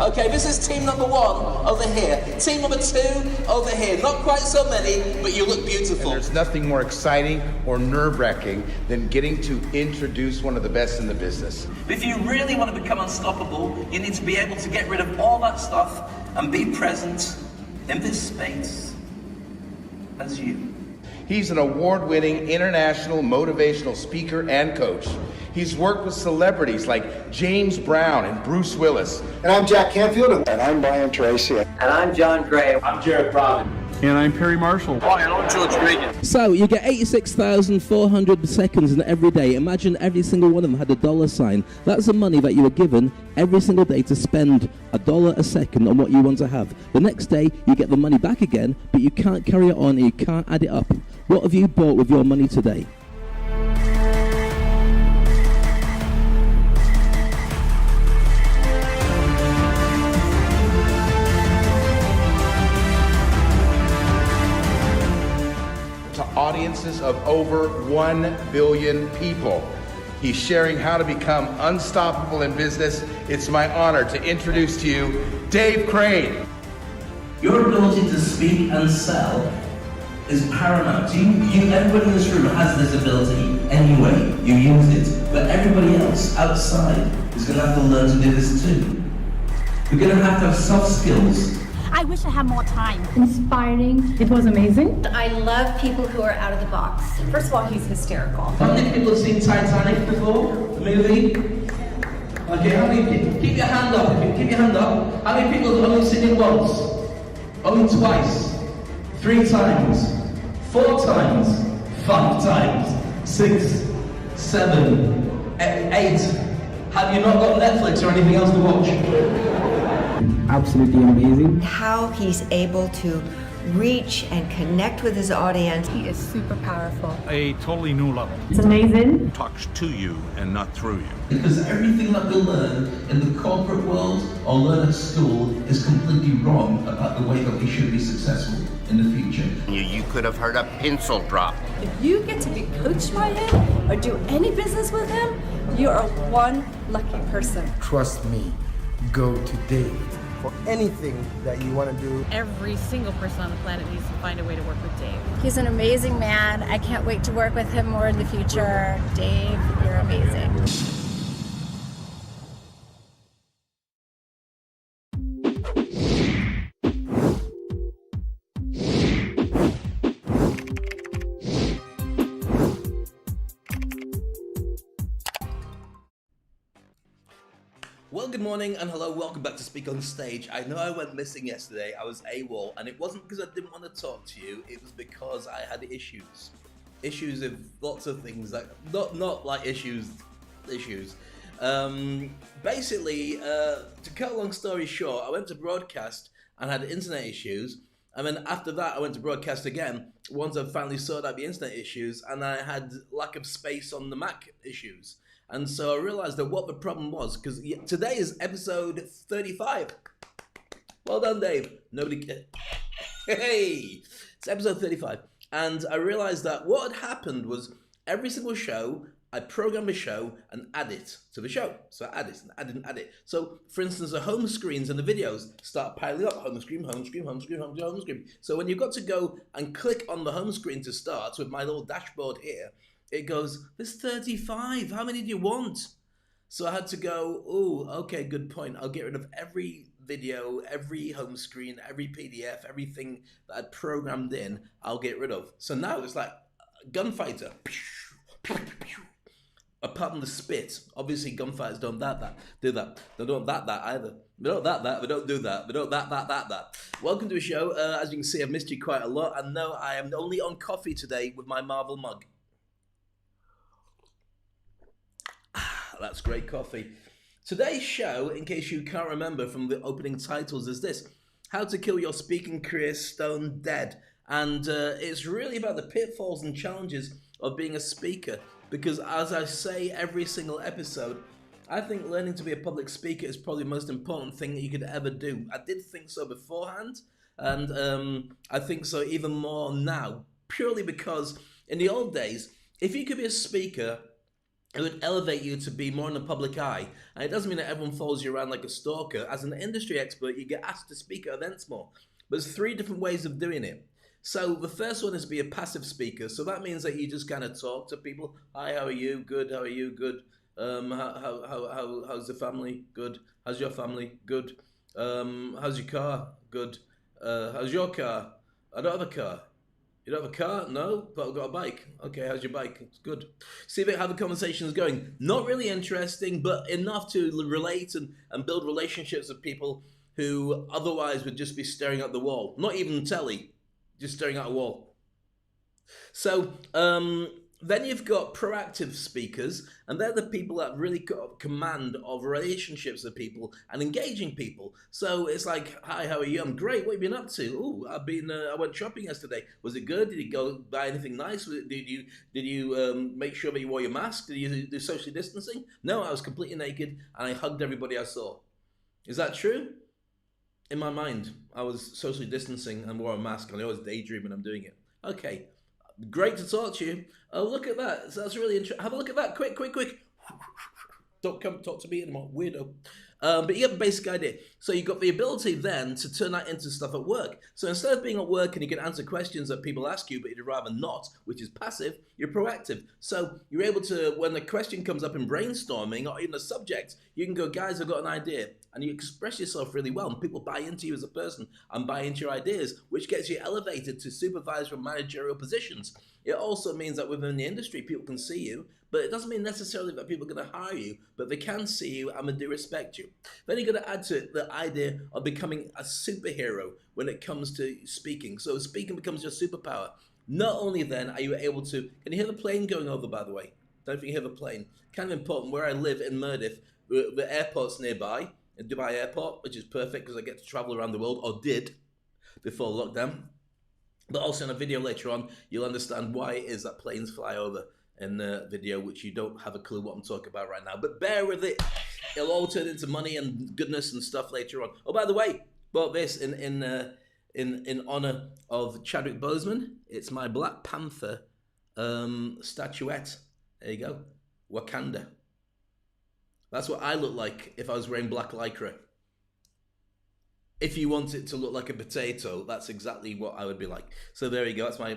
Okay, this is team number 1 over here. Team number 2 over here. Not quite so many, but you look beautiful. And there's nothing more exciting or nerve-wracking than getting to introduce one of the best in the business. If you really want to become unstoppable, you need to be able to get rid of all that stuff and be present in this space as you. He's an award-winning international motivational speaker and coach. He's worked with celebrities like James Brown and Bruce Willis. And I'm Jack Canfield. And I'm Brian Tracy. And I'm John Gray. I'm Jared Robin. And I'm Perry Marshall. Hi, and I'm George Regan. So you get 86,400 seconds in every day. Imagine every single one of them had a dollar sign. That's the money that you were given every single day to spend $1 a second on what you want to have. The next day you get the money back again, but you can't carry it on and you can't add it up. What have you bought with your money today? Audiences of over 1 billion people. He's sharing how to become unstoppable in business. It's my honor to introduce to you Dave Crane. Your ability to speak and sell is paramount. Everybody in this room has this ability anyway. You use it, but everybody else outside is going to have to learn to do this too. You're going to have soft skills. I wish I had more time. Inspiring. It was amazing. I love people who are out of the box. First of all, he's hysterical. How many people have seen Titanic before? The movie? Okay, how many people? Keep your hand up. Keep your hand up. How many people have only seen it once? Only twice? 3 times? 4 times? 5 times? 6, 7, 8. Have you not got Netflix or anything else to watch? Absolutely amazing. How he's able to reach and connect with his audience. He is super powerful. A totally new level. It's amazing. Talks to you and not through you. Because everything that we learn in the corporate world or learn at school is completely wrong about the way that we should be successful in the future. You could have heard a pencil drop. If you get to be coached by him or do any business with him, you are one lucky person. Trust me, go to Dave. For anything that you want to do. Every single person on the planet needs to find a way to work with Dave. He's an amazing man. I can't wait to work with him more in the future. Dave, you're amazing. Well, good morning and hello, welcome back to Speak on Stage. I know I went missing yesterday, I was AWOL, and it wasn't because I didn't want to talk to you, it was because I had issues. Issues with lots of things, like, not like issues. Basically, to cut a long story short, I went to broadcast and had internet issues, and then after that I went to broadcast again, once I finally sorted out the internet issues, and I had lack of space on the Mac issues. And so I realized that what the problem was, because today is episode 35. Well done, Dave. Hey, it's episode 35. And I realized that what had happened was every single show, I program a show and add it to the show. So I add it and add it and add it. So for instance, the home screens and the videos start piling up. Home screen, home screen, home screen, home screen, home screen. So when you've got to go and click on the home screen to start with my little dashboard here, it goes, there's 35, how many do you want? So I had to go, oh, okay, good point. I'll get rid of every video, every home screen, every PDF, everything that I'd programmed in, I'll get rid of. So now it's like gunfighter. Apart from the spit, obviously gunfighters don't do that. They don't that either. They don't that, they don't do that. They don't that. Welcome to a show. As you can see, I've missed you quite a lot. And no, I am only on coffee today with my Marvel mug. That's great coffee. Today's show, in case you can't remember from the opening titles, is this: How to Kill Your Speaking Career Stone Dead. And it's really about the pitfalls and challenges of being a speaker. Because as I say every single episode, I think learning to be a public speaker is probably the most important thing that you could ever do. I did think so beforehand, and I think so even more now. Purely because in the old days, if you could be a speaker, It would elevate you to be more in the public eye. And it doesn't mean that everyone follows you around like a stalker. As an industry expert, you get asked to speak at events more. But there's 3 different ways of doing it. So the first one is to be a passive speaker. So that means that you just kind of talk to people. Hi, how are you? Good. How are you? Good. How's the family? Good. How's your family? Good. How's your car? Good. How's your car? I don't have a car. You don't have a car? No? But I've got a bike. Okay, how's your bike? It's good. See how the conversation is going. Not really interesting, but enough to relate and build relationships with people who otherwise would just be staring at the wall. Not even telly, just staring at a wall. So, then you've got proactive speakers, and they're the people that really got command of relationships with people and engaging people. So it's like, hi, how are you? I'm great. What have you been up to? Oh, I went shopping yesterday. Was it good? Did you go buy anything nice? Did you make sure that you wore your mask? Did you do social distancing? No, I was completely naked and I hugged everybody I saw. Is that true? In my mind, I was socially distancing and wore a mask, and I always daydream when I'm doing it. Okay. Great to talk to you. Oh, look at that. So that's really interesting. Have a look at that. Quick. Don't come talk to me anymore, weirdo. But you get the basic idea. So you've got the ability then to turn that into stuff at work. So instead of being at work and you can answer questions that people ask you, but you'd rather not, which is passive, you're proactive. So you're able to, when the question comes up in brainstorming or even a subject, you can go, guys, I've got an idea. And you express yourself really well, and people buy into you as a person and buy into your ideas, which gets you elevated to supervisor and managerial positions. It also means that within the industry, people can see you, but it doesn't mean necessarily that people are going to hire you, but they can see you and they do respect you. Then you're going to add to it the idea of becoming a superhero when it comes to speaking. So speaking becomes your superpower. Not only then are you able to, can you hear the plane going over, by the way? Don't know if you hear the plane. Kind of important, where I live in Murdiff, the airport's nearby, in Dubai Airport, which is perfect because I get to travel around the world, or did, before lockdown. But also in a video later on, you'll understand why it is that planes fly over in the video, which you don't have a clue what I'm talking about right now. But bear with it. It'll all turn into money and goodness and stuff later on. Oh, by the way, bought this in honor of Chadwick Boseman. It's my Black Panther statuette. There you go. Wakanda. That's what I look like if I was wearing black lycra. If you want it to look like a potato, that's exactly what I would be like. So there you go. That's my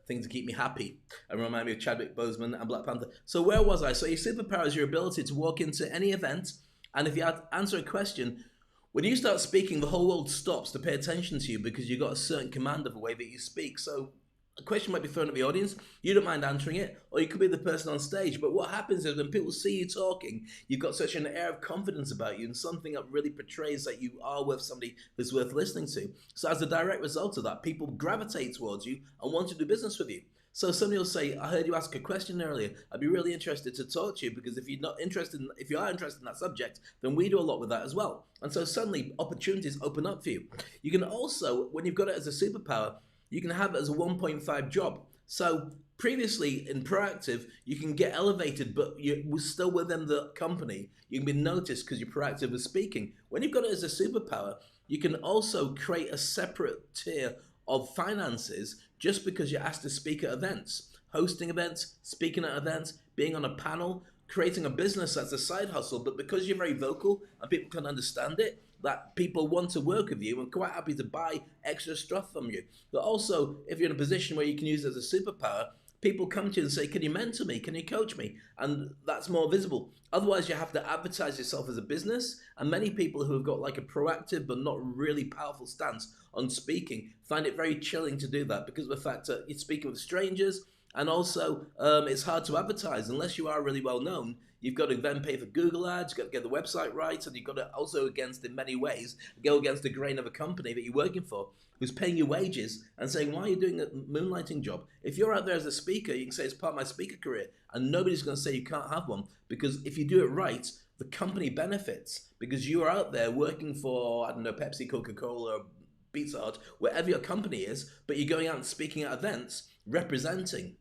thing to keep me happy and remind me of Chadwick Boseman and Black Panther. So where was I? So your superpower is your ability to walk into any event, and if you answer a question, when you start speaking, the whole world stops to pay attention to you because you've got a certain command of the way that you speak. So a question might be thrown at the audience, you don't mind answering it, or you could be the person on stage. But what happens is when people see you talking, you've got such an air of confidence about you and something that really portrays that you are worth somebody who's worth listening to. So as a direct result of that, people gravitate towards you and want to do business with you. So somebody will say, I heard you ask a question earlier. I'd be really interested to talk to you because if you are interested in that subject, then we do a lot with that as well. And so suddenly opportunities open up for you. You can also, when you've got it as a superpower, you can have it as a 1.5 job. So previously in proactive, you can get elevated, but you're still within the company. You can be noticed because you're proactive with speaking. When you've got it as a superpower, you can also create a separate tier of finances just because you're asked to speak at events, hosting events, speaking at events, being on a panel, creating a business that's a side hustle. But because you're very vocal and people can understand it, that people want to work with you and quite happy to buy extra stuff from you. But also, if you're in a position where you can use it as a superpower, people come to you and say, can you mentor me? Can you coach me? And that's more visible. Otherwise, you have to advertise yourself as a business. And many people who have got like a proactive but not really powerful stance on speaking find it very chilling to do that because of the fact that you're speaking with strangers. And also, it's hard to advertise unless you are really well known. You've got to then pay for Google ads, you've got to get the website right, and you've got to also, in many ways, go against the grain of a company that you're working for, who's paying you wages and saying, why are you doing a moonlighting job? If you're out there as a speaker, you can say it's part of my speaker career, and nobody's going to say you can't have one, because if you do it right, the company benefits, because you are out there working for, I don't know, Pepsi, Coca-Cola, or Pizza Hut, wherever your company is, but you're going out and speaking at events, representing.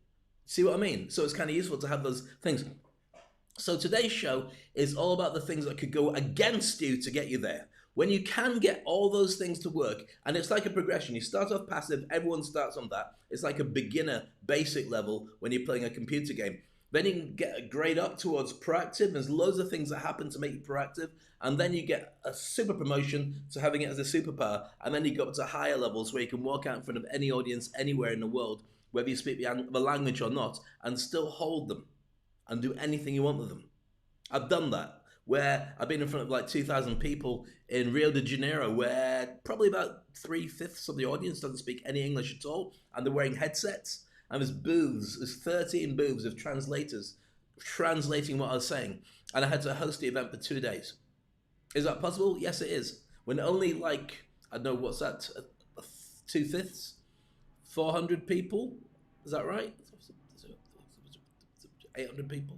See what I mean? So it's kind of useful to have those things. So today's show is all about the things that could go against you to get you there. When you can get all those things to work, and it's like a progression. You start off passive, everyone starts on that. It's like a beginner, basic level when you're playing a computer game. Then you can get a grade up towards proactive. There's loads of things that happen to make you proactive. And then you get a super promotion to having it as a superpower. And then you go up to higher levels where you can walk out in front of any audience anywhere in the world, whether you speak the language or not, and still hold them and do anything you want with them. I've done that, where I've been in front of like 2,000 people in Rio de Janeiro, where probably about 3/5 of the audience doesn't speak any English at all, and they're wearing headsets. And there's booths, there's 13 booths of translators translating what I was saying. And I had to host the event for 2 days. Is that possible? Yes, it is. When only like, I don't know, what's that, 2/5? 400 people? Is that right? 800 people?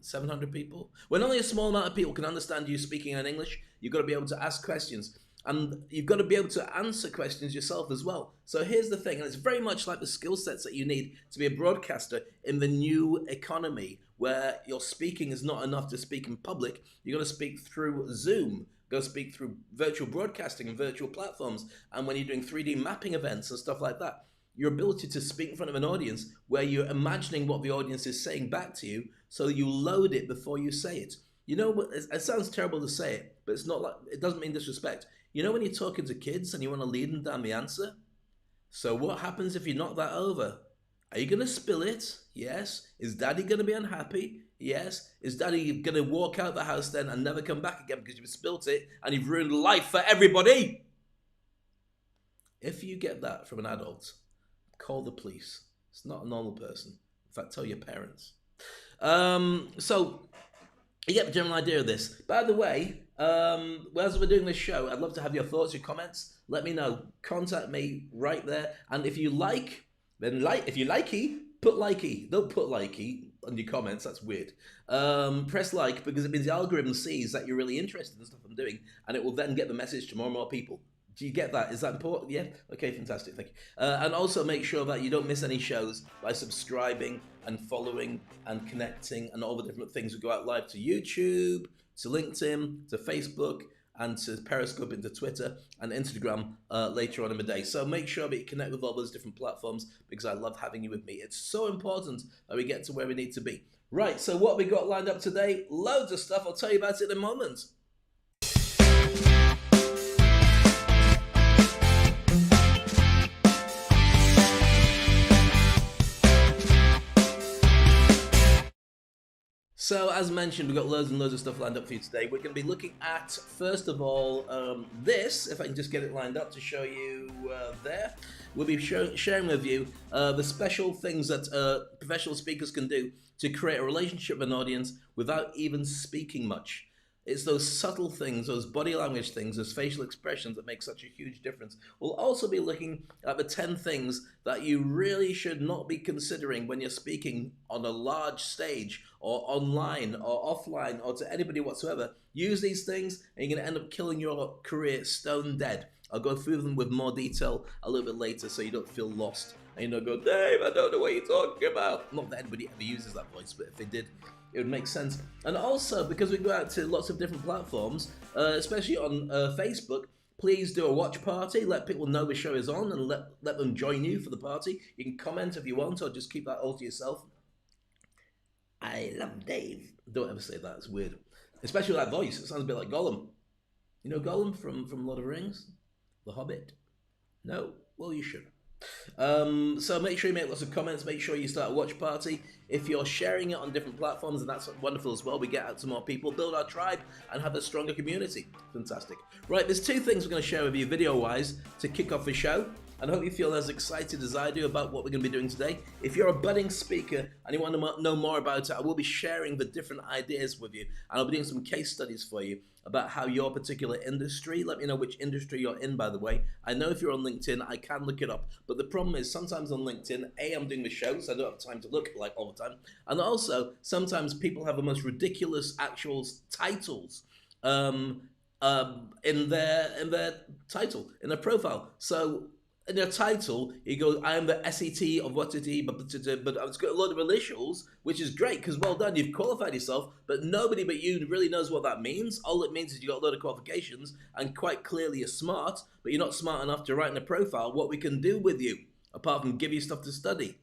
700 people? When only a small amount of people can understand you speaking in English, you've got to be able to ask questions. And you've got to be able to answer questions yourself as well. So here's the thing, and it's very much like the skill sets that you need to be a broadcaster in the new economy, where your speaking is not enough to speak in public. You've got to speak through Zoom, go speak through virtual broadcasting and virtual platforms. And when you're doing 3D mapping events and stuff like that, your ability to speak in front of an audience where you're imagining what the audience is saying back to you, so you load it before you say it. You know, it sounds terrible to say it, but it's not like, it doesn't mean disrespect. You know when you're talking to kids and you want to lead them down the answer? So what happens if you knock that over? Are you going to spill it? Yes. Is daddy going to be unhappy? Yes. Is daddy going to walk out the house then and never come back again because you've spilt it and you've ruined life for everybody? If you get that from an adult, call the police. It's not a normal person. In fact, tell your parents. So you get the general idea of this. By the way, as we're doing this show, I'd love to have your thoughts, your comments. Let me know. Contact me right there. And if you like, then like. If you likey, put likey. Don't put likey on your comments. That's weird. Press like, because it means the algorithm sees that you're really interested in the stuff I'm doing, and it will then get the message to more and more people. Do you get that? Is that important? Yeah? Okay, fantastic. Thank you. And also make sure that you don't miss any shows by subscribing and following and connecting and all the different things. We go out live to YouTube, to LinkedIn, to Facebook, and to Periscope, into Twitter and Instagram later on in the day. So make sure that you connect with all those different platforms, because I love having you with me. It's so important that we get to where we need to be. Right, so what we got lined up today? Loads of stuff. I'll tell you about it in a moment. So, as mentioned, we've got loads and loads of stuff lined up for you today. We're going to be looking at, first of all, this, if I can just get it lined up to show you there. We'll be sharing with you the special things that professional speakers can do to create a relationship with an audience without even speaking much. It's those subtle things, those body language things, those facial expressions that make such a huge difference. We'll also be looking at the 10 things that you really should not be considering when you're speaking on a large stage or online or offline or to anybody whatsoever. Use these things and you're going to end up killing your career stone dead. I'll go through them with more detail a little bit later so you don't feel lost. And you don't go, Dave, I don't know what you're talking about. Not that anybody ever uses that voice, but if they did, it would make sense. And also, because we go out to lots of different platforms, especially on Facebook, please do a watch party. Let people know the show is on and let them join you for the party. You can comment if you want, or just keep that all to yourself. I love Dave. Don't ever say that, it's weird. Especially with that voice, it sounds a bit like Gollum. You know Gollum from Lord of the Rings? The Hobbit? No? Well, you should. So make sure you make lots of comments, make sure you start a watch party. If you're sharing it on different platforms, and that's wonderful as well, we get out to more people, build our tribe, and have a stronger community. Fantastic. Right, there's 2 things we're going to share with you video-wise to kick off the show, and I hope you feel as excited as I do about what we're going to be doing today. If you're a budding speaker and you want to know more about it, I will be sharing the different ideas with you, and I'll be doing some case studies for you about how your particular industry, let me know which industry you're in, by the way. I know if you're on LinkedIn, I can look it up, but the problem is sometimes on LinkedIn, I'm doing the show, so I don't have time to look like all the time, and also sometimes people have the most ridiculous actual titles in their title, in their profile. So in their title, you go, I am the SET of what it is, but it's got a lot of initials, which is great, because well done, you've qualified yourself, but nobody but you really knows what that means. All it means is you got a lot of qualifications, and quite clearly you're smart, but you're not smart enough to write in a profile what we can do with you, apart from give you stuff to study.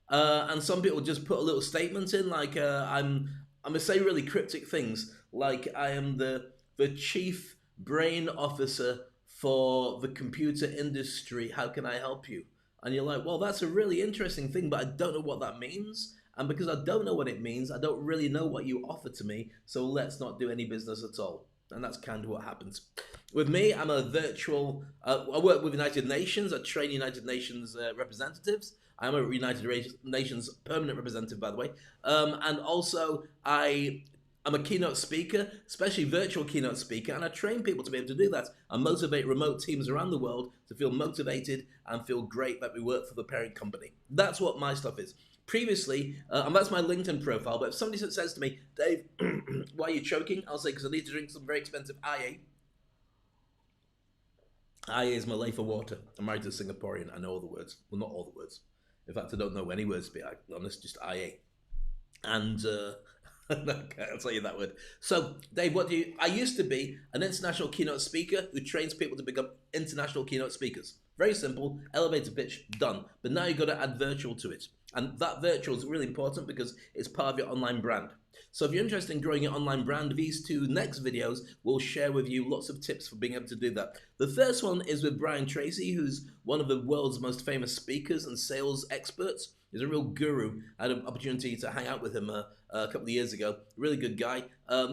And some people just put a little statement in, like I'm gonna say really cryptic things, like I am the chief brain officer for the computer industry. How can I help you? And you're like, well, that's a really interesting thing, but I don't know what that means. And because I don't know what it means, I don't really know what you offer to me. So let's not do any business at all. And that's kind of what happens. With me, I'm a virtual, I work with United Nations. I train United Nations representatives. I'm a United Nations permanent representative, by the way. And also, I'm a keynote speaker, especially virtual keynote speaker, and I train people to be able to do that. I motivate remote teams around the world to feel motivated and feel great that we work for the parent company. That's what my stuff is. Previously, and that's my LinkedIn profile, but if somebody says to me, Dave, why are you choking? I'll say, because I need to drink some very expensive IA. IA is Malay for water. I'm married to a Singaporean. I know all the words. Well, not all the words. In fact, I don't know any words to be honest, just IA. And I'll tell you that word. So, Dave, I used to be an international keynote speaker who trains people to become international keynote speakers. Very simple, elevator pitch, done. But now you've got to add virtual to it. And that virtual is really important because it's part of your online brand. So if you're interested in growing your online brand, these two next videos will share with you lots of tips for being able to do that. The first one is with Brian Tracy, who's one of the world's most famous speakers and sales experts. He's a real guru. I had an opportunity to hang out with him a couple of years ago. Really good guy.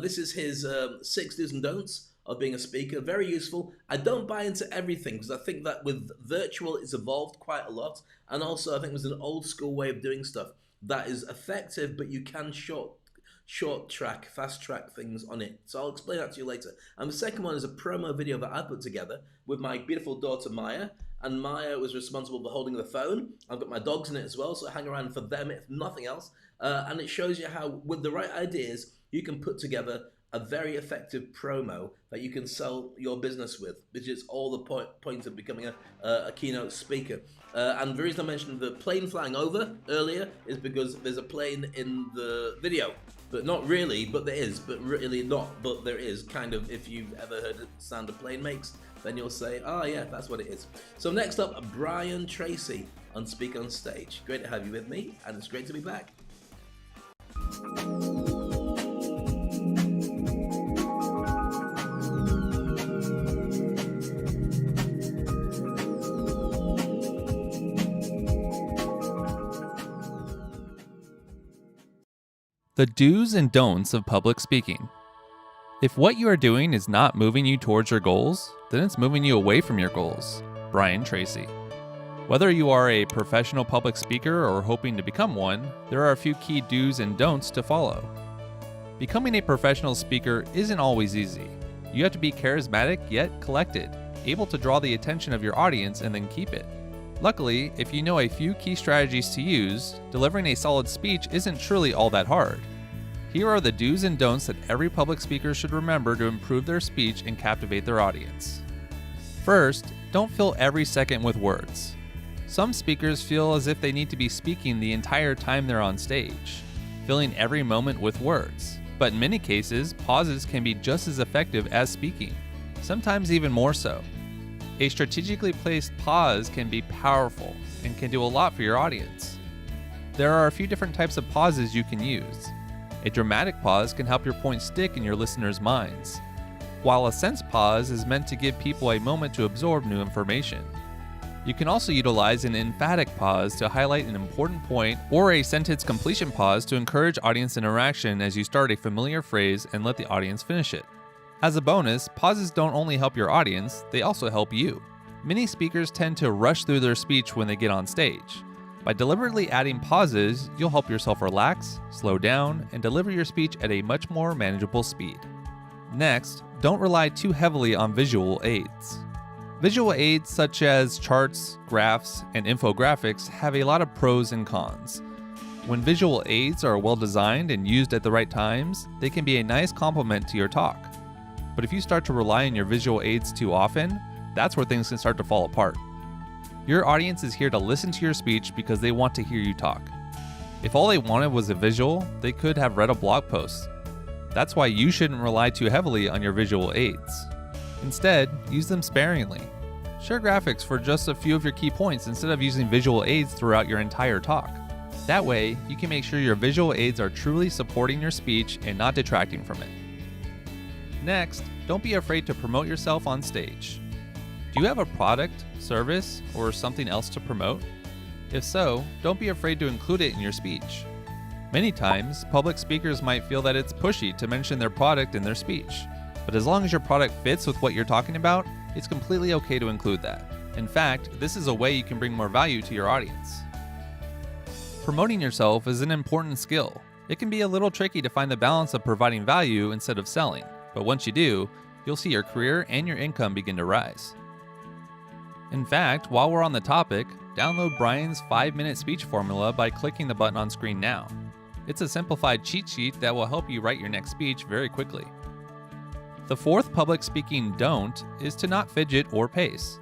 This is his 6 do's and don'ts of being a speaker. Very useful. I don't buy into everything because I think that with virtual it's evolved quite a lot, and also I think there's an old school way of doing stuff that is effective, but you can fast track things on it. So I'll explain that to you later. And the second one is a promo video that I put together with my beautiful daughter Maya, and Maya was responsible for holding the phone. I've got my dogs in it as well, so I hang around for them if nothing else. And it shows you how with the right ideas you can put together a very effective promo that you can sell your business with, which is all the point of becoming a keynote speaker. And the reason I mentioned the plane flying over earlier is because there's a plane in the video. But not really, but there is. But really not, but there is. Kind of, if you've ever heard the sound a plane makes, then you'll say, oh yeah, that's what it is. So next up, Brian Tracy on Speak on Stage. Great to have you with me, and it's great to be back. The do's and don'ts of public speaking. If what you are doing is not moving you towards your goals, then it's moving you away from your goals. Brian Tracy. Whether you are a professional public speaker or hoping to become one, there are a few key do's and don'ts to follow. Becoming a professional speaker isn't always easy. You have to be charismatic yet collected, able to draw the attention of your audience and then keep it. Luckily, if you know a few key strategies to use, delivering a solid speech isn't truly all that hard. Here are the do's and don'ts that every public speaker should remember to improve their speech and captivate their audience. First, don't fill every second with words. Some speakers feel as if they need to be speaking the entire time they're on stage, filling every moment with words. But in many cases, pauses can be just as effective as speaking, sometimes even more so. A strategically placed pause can be powerful and can do a lot for your audience. There are a few different types of pauses you can use. A dramatic pause can help your point stick in your listeners' minds, while a sense pause is meant to give people a moment to absorb new information. You can also utilize an emphatic pause to highlight an important point, or a sentence completion pause to encourage audience interaction as you start a familiar phrase and let the audience finish it. As a bonus, pauses don't only help your audience, they also help you. Many speakers tend to rush through their speech when they get on stage. By deliberately adding pauses, you'll help yourself relax, slow down, and deliver your speech at a much more manageable speed. Next, don't rely too heavily on visual aids. Visual aids such as charts, graphs, and infographics have a lot of pros and cons. When visual aids are well designed and used at the right times, they can be a nice complement to your talk. But if you start to rely on your visual aids too often, that's where things can start to fall apart. Your audience is here to listen to your speech because they want to hear you talk. If all they wanted was a visual, they could have read a blog post. That's why you shouldn't rely too heavily on your visual aids. Instead, use them sparingly. Share graphics for just a few of your key points instead of using visual aids throughout your entire talk. That way, you can make sure your visual aids are truly supporting your speech and not detracting from it. Next, don't be afraid to promote yourself on stage. Do you have a product, service, or something else to promote? If so, don't be afraid to include it in your speech. Many times, public speakers might feel that it's pushy to mention their product in their speech, but as long as your product fits with what you're talking about, it's completely okay to include that. In fact, this is a way you can bring more value to your audience. Promoting yourself is an important skill. It can be a little tricky to find the balance of providing value instead of selling, but once you do, you'll see your career and your income begin to rise. In fact, while we're on the topic, download Brian's 5-minute speech formula by clicking the button on screen now. It's a simplified cheat sheet that will help you write your next speech very quickly. The fourth public speaking don't is to not fidget or pace.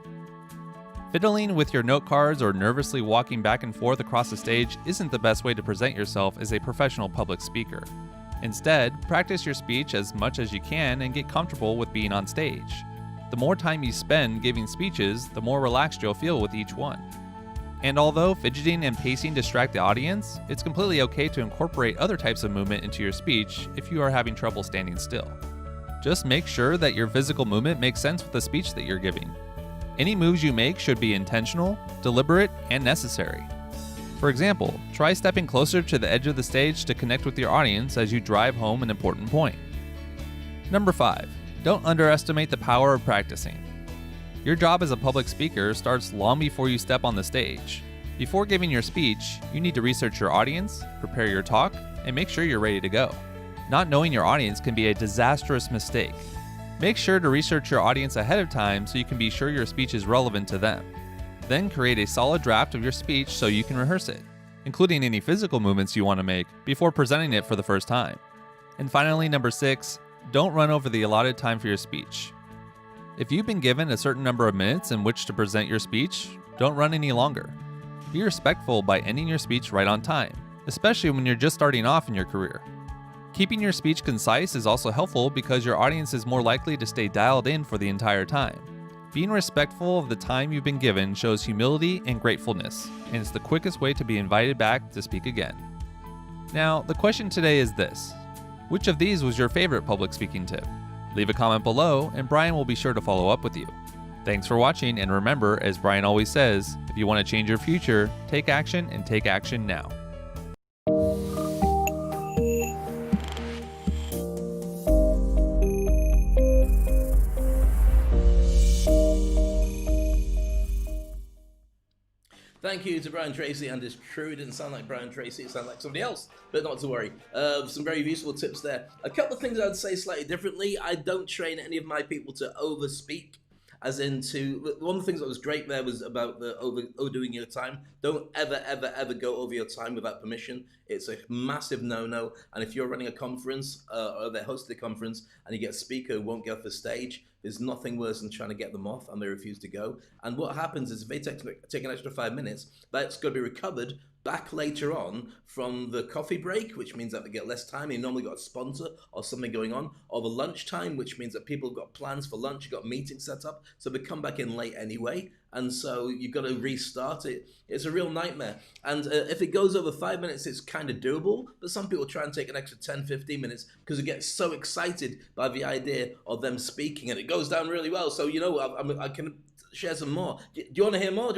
Fiddling with your note cards or nervously walking back and forth across the stage isn't the best way to present yourself as a professional public speaker. Instead, practice your speech as much as you can and get comfortable with being on stage. The more time you spend giving speeches, the more relaxed you'll feel with each one. And although fidgeting and pacing distract the audience, it's completely okay to incorporate other types of movement into your speech if you are having trouble standing still. Just make sure that your physical movement makes sense with the speech that you're giving. Any moves you make should be intentional, deliberate, and necessary. For example, try stepping closer to the edge of the stage to connect with your audience as you drive home an important point. Number 5. Don't underestimate the power of practicing. Your job as a public speaker starts long before you step on the stage. Before giving your speech, you need to research your audience, prepare your talk, and make sure you're ready to go. Not knowing your audience can be a disastrous mistake. Make sure to research your audience ahead of time so you can be sure your speech is relevant to them. Then create a solid draft of your speech so you can rehearse it, including any physical movements you want to make before presenting it for the first time. And finally, number 6, don't run over the allotted time for your speech. If you've been given a certain number of minutes in which to present your speech, don't run any longer. Be respectful by ending your speech right on time, especially when you're just starting off in your career. Keeping your speech concise is also helpful because your audience is more likely to stay dialed in for the entire time. Being respectful of the time you've been given shows humility and gratefulness, and it's the quickest way to be invited back to speak again. Now, the question today is this: which of these was your favorite public speaking tip? Leave a comment below, and Brian will be sure to follow up with you. Thanks for watching, and remember, as Brian always says, if you want to change your future, take action and take action now. Thank you to Brian Tracy and his crew. It didn't sound like Brian Tracy, it sounded like somebody else, but not to worry. Some very useful tips there. A couple of things I'd say slightly differently. I don't train any of my people to overspeak, as into, one of the things that was great there was about the overdoing your time. Don't ever go over your time without permission. It's a massive no-no, and if you're running a conference or they're hosting a conference and you get a speaker who won't get off the stage, there's nothing worse than trying to get them off and they refuse to go. And what happens is if they take an extra 5 minutes, that's going to be recovered back later on from the coffee break, which means that they get less time. You normally got a sponsor or something going on, or the lunch time, which means that people have got plans for lunch, you've got meetings set up, so they come back in late anyway. And so you've got to restart it. It's a real nightmare. And if it goes over 5 minutes, it's kind of doable, but some people try and take an extra 10, 15 minutes because they get so excited by the idea of them speaking, and it goes down really well. So, you know, I can share some more. Do you want to hear more?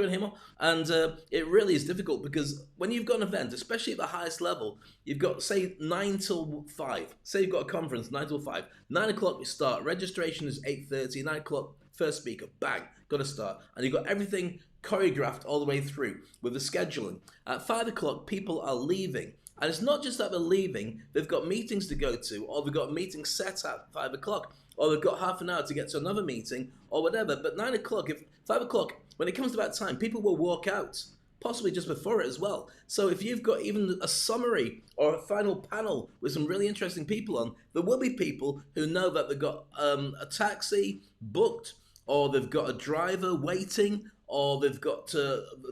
And it really is difficult because when you've got an event, especially at the highest level, you've got, say, 9 till 5. Say you've got a conference, 9 till 5. 9 o'clock you start. Registration is 8:30. 9 o'clock, first speaker, bang, got to start. And you've got everything choreographed all the way through with the scheduling. At 5 o'clock, people are leaving. And it's not just that they're leaving, they've got meetings to go to, or they've got meetings set at 5 o'clock, or they've got half an hour to get to another meeting, or whatever. But 9 o'clock, 5 o'clock, when it comes to that time, people will walk out, possibly just before it as well. So if you've got even a summary or a final panel with some really interesting people on, there will be people who know that they've got a taxi booked, or they've got a driver waiting, or they've got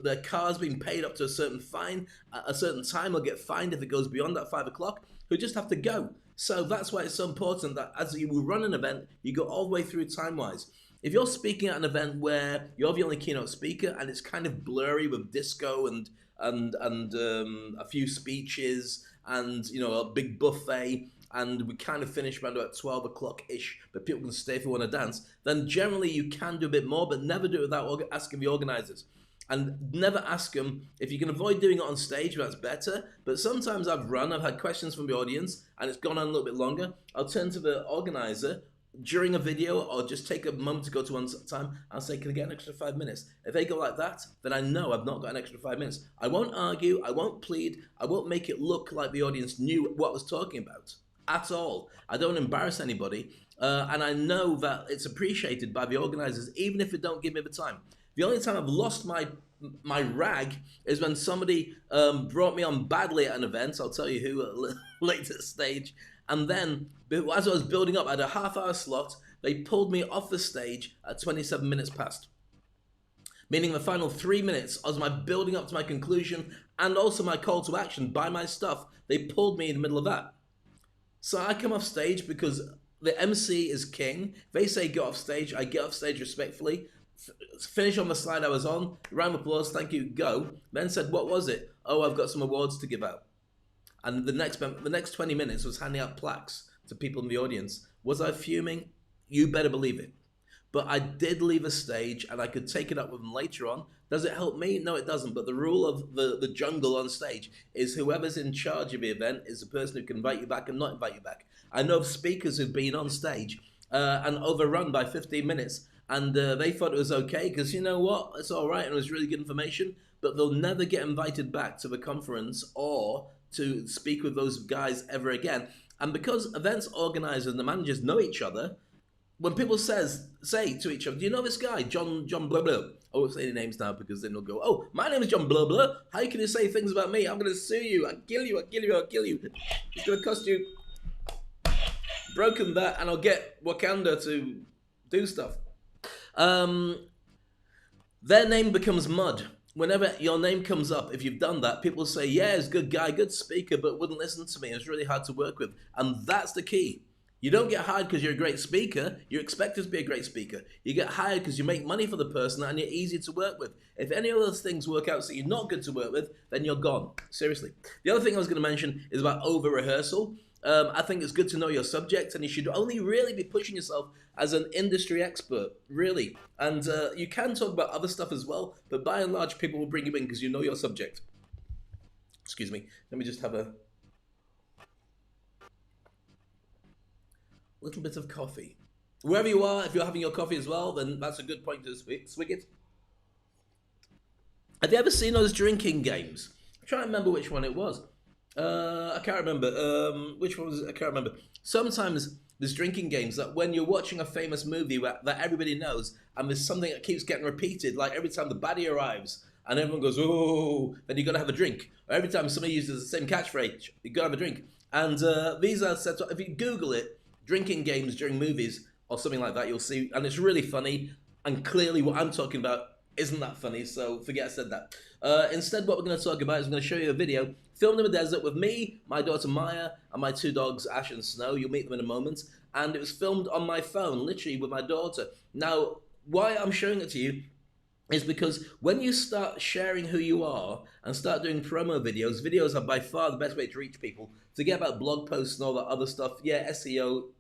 their car's been paid up to a certain fine, a certain time they'll get fined if it goes beyond that 5 o'clock, who just have to go. So that's why it's so important that as you will run an event, you go all the way through time-wise. If you're speaking at an event where you're the only keynote speaker and it's kind of blurry with disco and and a few speeches and, you know, a big buffet, and we kind of finish around about 12 o'clock-ish, but people can stay if they want to dance, then generally you can do a bit more, but never do it without asking the organisers. And never ask them, if you can avoid doing it on stage, that's better. But sometimes I've had questions from the audience, and it's gone on a little bit longer. I'll turn to the organizer during a video, or just take a moment to go to one time. I'll say, can I get an extra 5 minutes? If they go like that, then I know I've not got an extra 5 minutes. I won't argue, I won't plead, I won't make it look like the audience knew what I was talking about at all. I don't embarrass anybody, and I know that it's appreciated by the organizers, even if they don't give me the time. The only time I've lost my rag is when somebody brought me on badly at an event. I'll tell you who at a later stage. And then, as I was building up, I had a half-hour slot. They pulled me off the stage at 27 minutes past. Meaning the final 3 minutes, as my building up to my conclusion and also my call to action, buy my stuff, they pulled me in the middle of that. So I come off stage because the MC is king. They say get off stage, I get off stage respectfully. Finish on the slide I was on, round of applause, thank you, go. Then said, what was it? Oh, I've got some awards to give out. And the next 20 minutes was handing out plaques to people in the audience. Was I fuming? You better believe it. But I did leave a stage, and I could take it up with them later on. Does it help me? No, it doesn't. But the rule of the jungle on stage is whoever's in charge of the event is the person who can invite you back and not invite you back. I know of speakers who've been on stage and overrun by 15 minutes, and they thought it was okay because, you know what, it's all right and it was really good information, but they'll never get invited back to the conference or to speak with those guys ever again. And because events organizers and the managers know each other, when people say to each other, do you know this guy, John blah blah? I won't say any names now because then they'll go, oh, my name is John blah blah. How can you say things about me? I'm going to sue you. I'll kill you. It's going to cost you broken that, and I'll get Wakanda to do stuff. Their name becomes mud. Whenever your name comes up, if you've done that, people say, yeah, he's a good guy, good speaker, but wouldn't listen to me. It's really hard to work with. And that's the key. You don't get hired because you're a great speaker. You're expected to be a great speaker. You get hired because you make money for the person and you're easy to work with. If any of those things work out so you're not good to work with, then you're gone. Seriously. The other thing I was going to mention is about over-rehearsal. I think it's good to know your subject, and you should only really be pushing yourself as an industry expert, really. And you can talk about other stuff as well, but by and large, people will bring you in because you know your subject. Excuse me. Let me just have a little bit of coffee. Wherever you are, if you're having your coffee as well, then that's a good point to swig it. Have you ever seen those drinking games? I'm trying to remember which one it was. I can't remember. Which one was it? I can't remember. Sometimes there's drinking games that when you're watching a famous movie that everybody knows, and there's something that keeps getting repeated, like every time the baddie arrives, and everyone goes, oh, then you got to have a drink. Or every time somebody uses the same catchphrase, you got to have a drink. And these are set up, if you Google it, drinking games during movies or something like that, you'll see, and it's really funny, and clearly what I'm talking about isn't that funny, so forget I said that. Instead, what we're going to talk about is I'm going to show you a video filmed in the desert with me, my daughter Maya, and my two dogs, Ash and Snow. You'll meet them in a moment. And it was filmed on my phone, literally with my daughter. Now, why I'm showing it to you is because when you start sharing who you are and start doing promo videos, videos are by far the best way to reach people. Forget about blog posts and all that other stuff. Yeah, SEO.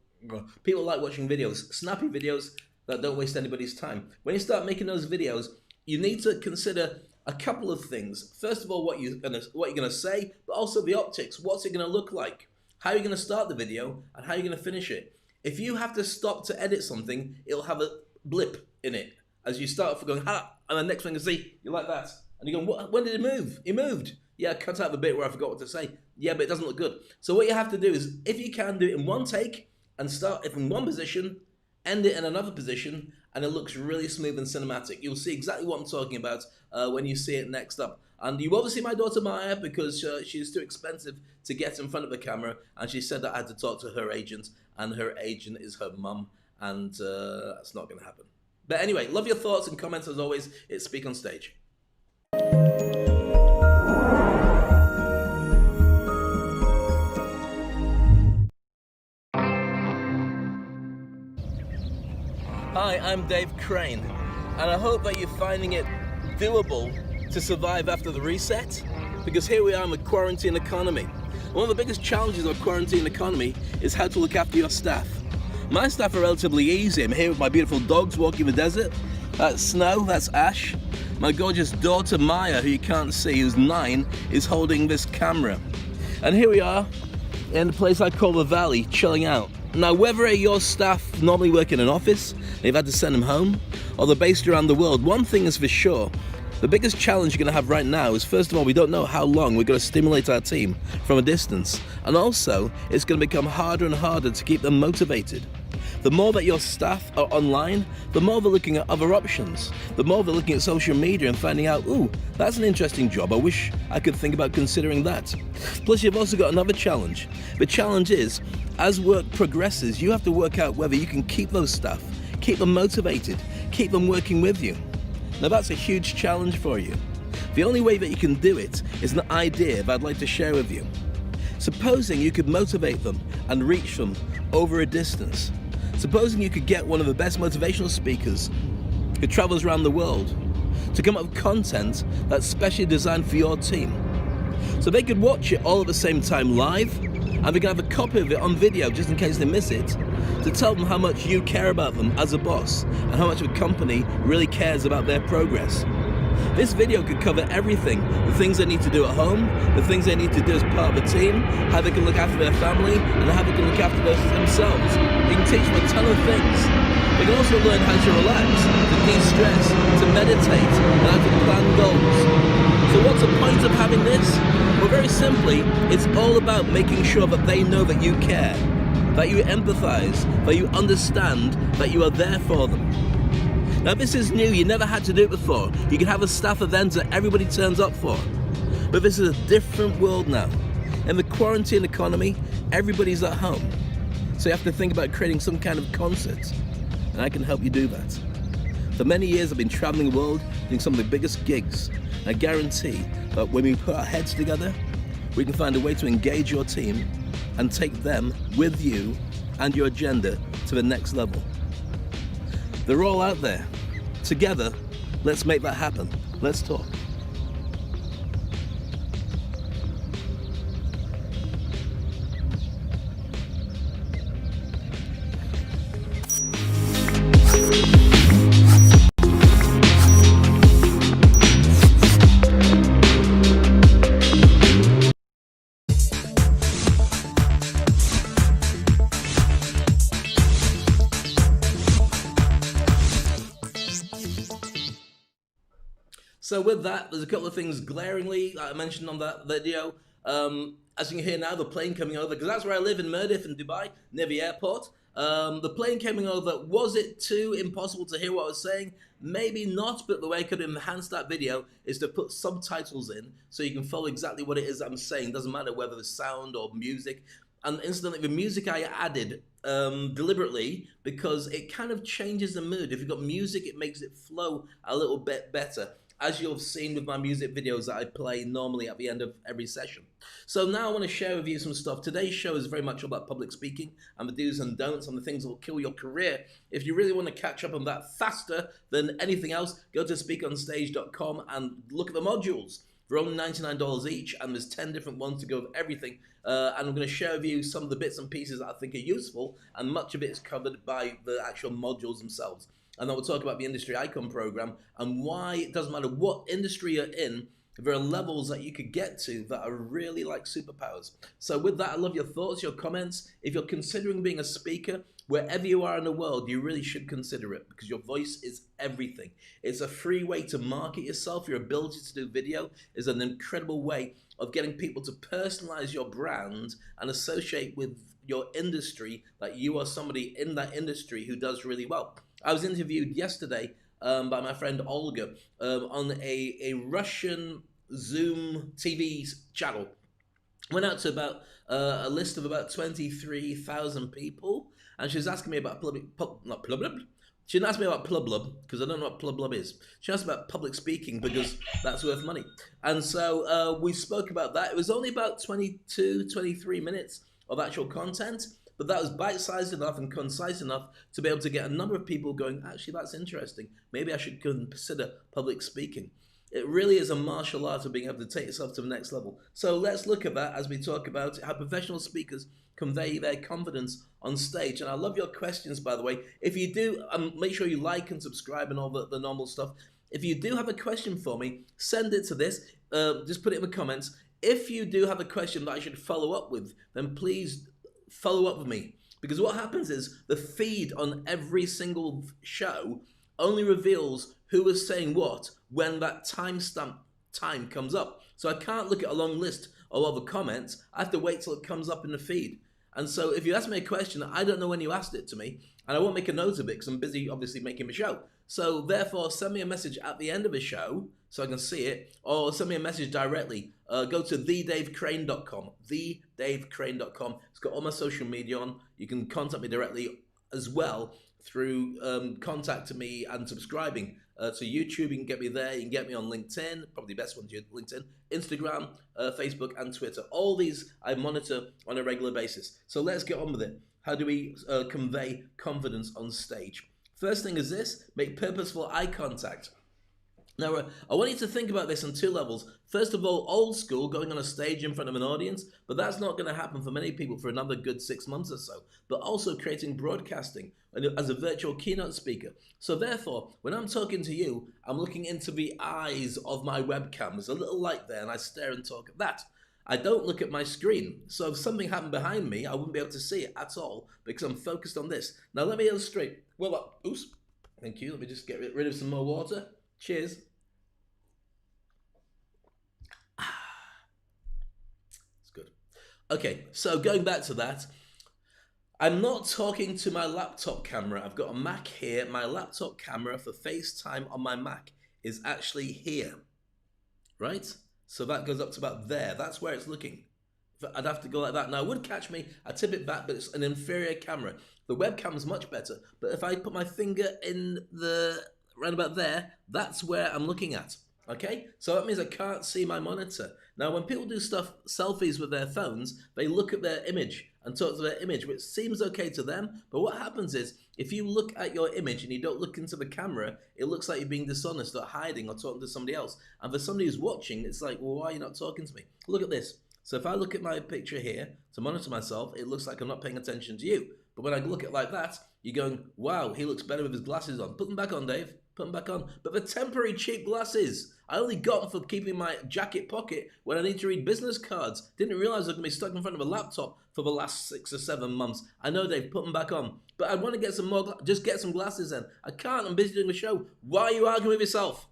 People like watching videos, snappy videos that don't waste anybody's time. When you start making those videos, you need to consider a couple of things. First of all, what you're gonna say, but also the optics. What's it gonna look like? How are you gonna start the video, and how are you gonna finish it? If you have to stop to edit something, it'll have a blip in it as you start off going ha, and the next thing you see, you're like that, and you're going, what? When did it move? It moved. Yeah, I cut out the bit where I forgot what to say. Yeah, but it doesn't look good. So what you have to do is, if you can, do it in one take and start it in one position, end it in another position, and it looks really smooth and cinematic. You'll see exactly what I'm talking about when you see it next up. And you won't see my daughter Maya because she's too expensive to get in front of the camera, and she said that I had to talk to her agent, and her agent is her mum, and that's not going to happen. But anyway, love your thoughts and comments as always. It's Speak on Stage. Hi, I'm Dave Crane, and I hope that you're finding it doable to survive after the reset? Because here we are in the quarantine economy. One of the biggest challenges of a quarantine economy is how to look after your staff. My staff are relatively easy. I'm here with my beautiful dogs walking the desert. That's Snow, that's Ash. My gorgeous daughter Maya, who you can't see, who's 9, is holding this camera. And here we are in the place I call the Valley, chilling out. Now, whether your staff normally work in an office, and you've had to send them home, or they're based around the world, one thing is for sure. The biggest challenge you're going to have right now is, first of all, we don't know how long we're going to stimulate our team from a distance. And also, it's going to become harder and harder to keep them motivated. The more that your staff are online, the more they're looking at other options. The more they're looking at social media and finding out, ooh, that's an interesting job. I wish I could think about considering that. Plus, you've also got another challenge. The challenge is, as work progresses, you have to work out whether you can keep those staff, keep them motivated, keep them working with you. Now, that's a huge challenge for you. The only way that you can do it is an idea that I'd like to share with you. Supposing you could motivate them and reach them over a distance. Supposing you could get one of the best motivational speakers who travels around the world to come up with content that's specially designed for your team. So they could watch it all at the same time live, and they can have a copy of it on video just in case they miss it, to tell them how much you care about them as a boss and how much a company really cares about their progress. This video could cover everything, the things they need to do at home, the things they need to do as part of a team, how they can look after their family, and how they can look after themselves. They can teach them a ton of things. They can also learn how to relax, to de-stress, to meditate, and how to plan goals. So what's the point of having this? Well, very simply, it's all about making sure that they know that you care, that you empathize, that you understand, that you are there for them. Now, this is new. You never had to do it before. You can have a staff event that everybody turns up for. But this is a different world now. In the quarantine economy, everybody's at home. So you have to think about creating some kind of concert. And I can help you do that. For many years, I've been traveling the world, doing some of the biggest gigs. I guarantee that when we put our heads together, we can find a way to engage your team and take them with you and your agenda to the next level. They're all out there. Together, let's make that happen. Let's talk. So with that, there's a couple of things glaringly I mentioned on that video. As you can hear now, the plane coming over, because that's where I live in Mirdif in Dubai, near the airport. The plane coming over, was it too impossible to hear what I was saying? Maybe not, but the way I could enhance that video is to put subtitles in so you can follow exactly what it is I'm saying. Doesn't matter whether it's sound or music. And incidentally, the music I added deliberately because it kind of changes the mood. If you've got music, it makes it flow a little bit better, as you've seen with my music videos that I play normally at the end of every session. So now I want to share with you some stuff. Today's show is very much about public speaking and the do's and don'ts and the things that will kill your career. If you really want to catch up on that faster than anything else, go to SpeakOnstage.com and look at the modules. They're only $99 each, and there's 10 different ones to go with everything. And I'm going to share with you some of the bits and pieces that I think are useful, and much of it is covered by the actual modules themselves. And then we'll talk about the Industry Icon program and why it doesn't matter what industry you're in, there are levels that you could get to that are really like superpowers. So with that, I love your thoughts, your comments. If you're considering being a speaker, wherever you are in the world, you really should consider it because your voice is everything. It's a free way to market yourself. Your ability to do video is an incredible way of getting people to personalize your brand and associate with your industry that you are somebody in that industry who does really well. I was interviewed yesterday by my friend Olga on a Russian Zoom TV channel. Went out to about a list of about 23,000 people, and she was asking me about she didn't ask me about Plublub because I don't know what Plublub is. She asked about public speaking because that's worth money. And so we spoke about that. It was only about 22, 23 minutes of actual content, but that was bite-sized enough and concise enough to be able to get a number of people going, actually, that's interesting. Maybe I should consider public speaking. It really is a martial art of being able to take yourself to the next level. So let's look at that as we talk about how professional speakers convey their confidence on stage. And I love your questions, by the way. If you do, make sure you like and subscribe and all the normal stuff. If you do have a question for me, send it to this. Just put it in the comments. If you do have a question that I should follow up with, then please follow up with me. Because what happens is the feed on every single show only reveals who is saying what when that timestamp time comes up. So I can't look at a long list of other comments. I have to wait till it comes up in the feed. And so if you ask me a question, I don't know when you asked it to me, and I won't make a note of it because I'm busy obviously making the show. So therefore, send me a message at the end of the show so I can see it, or send me a message directly. Go to thedavecrane.com, thedavecrane.com. It's got all my social media on. You can contact me directly as well through contacting me and subscribing to YouTube. You can get me there. You can get me on LinkedIn, probably the best one's LinkedIn, Instagram, Facebook, and Twitter. All these I monitor on a regular basis. So let's get on with it. How do we convey confidence on stage? First thing is this: make purposeful eye contact. Now, I want you to think about this on two levels. First of all, old school, going on a stage in front of an audience, but that's not going to happen for many people for another good 6 months or so. But also creating broadcasting as a virtual keynote speaker. So therefore, when I'm talking to you, I'm looking into the eyes of my webcam. There's a little light there, and I stare and talk at that. I don't look at my screen. So if something happened behind me, I wouldn't be able to see it at all because I'm focused on this. Now, let me illustrate. Well, oops. Thank you. Let me just get rid of some more water. Cheers. It's good. Okay, so going back to that, I'm not talking to my laptop camera. I've got a Mac here. My laptop camera for FaceTime on my Mac is actually here, right? So that goes up to about there. That's where it's looking. I'd have to go like that. Now, it would catch me. I tip it back, but it's an inferior camera. The webcam's much better. But if I put my finger in right about there, that's where I'm looking at. Okay? So that means I can't see my monitor. Now, when people do selfies with their phones, they look at their image and talk to their image, which seems okay to them. But what happens is, if you look at your image and you don't look into the camera, it looks like you're being dishonest or hiding or talking to somebody else. And for somebody who's watching, it's like, well, why are you not talking to me? Look at this. So if I look at my picture here to monitor myself, it looks like I'm not paying attention to you. But when I look at it like that, you're going, wow, he looks better with his glasses on. Put them back on, Dave. Put them back on. But they're temporary cheap glasses. I only got them for keeping my jacket pocket when I need to read business cards. Didn't realize I was going to be stuck in front of a laptop for the last 6 or 7 months. I know, Dave, put them back on. But I want to get some more, just get some glasses in. I can't, I'm busy doing the show. Why are you arguing with yourself?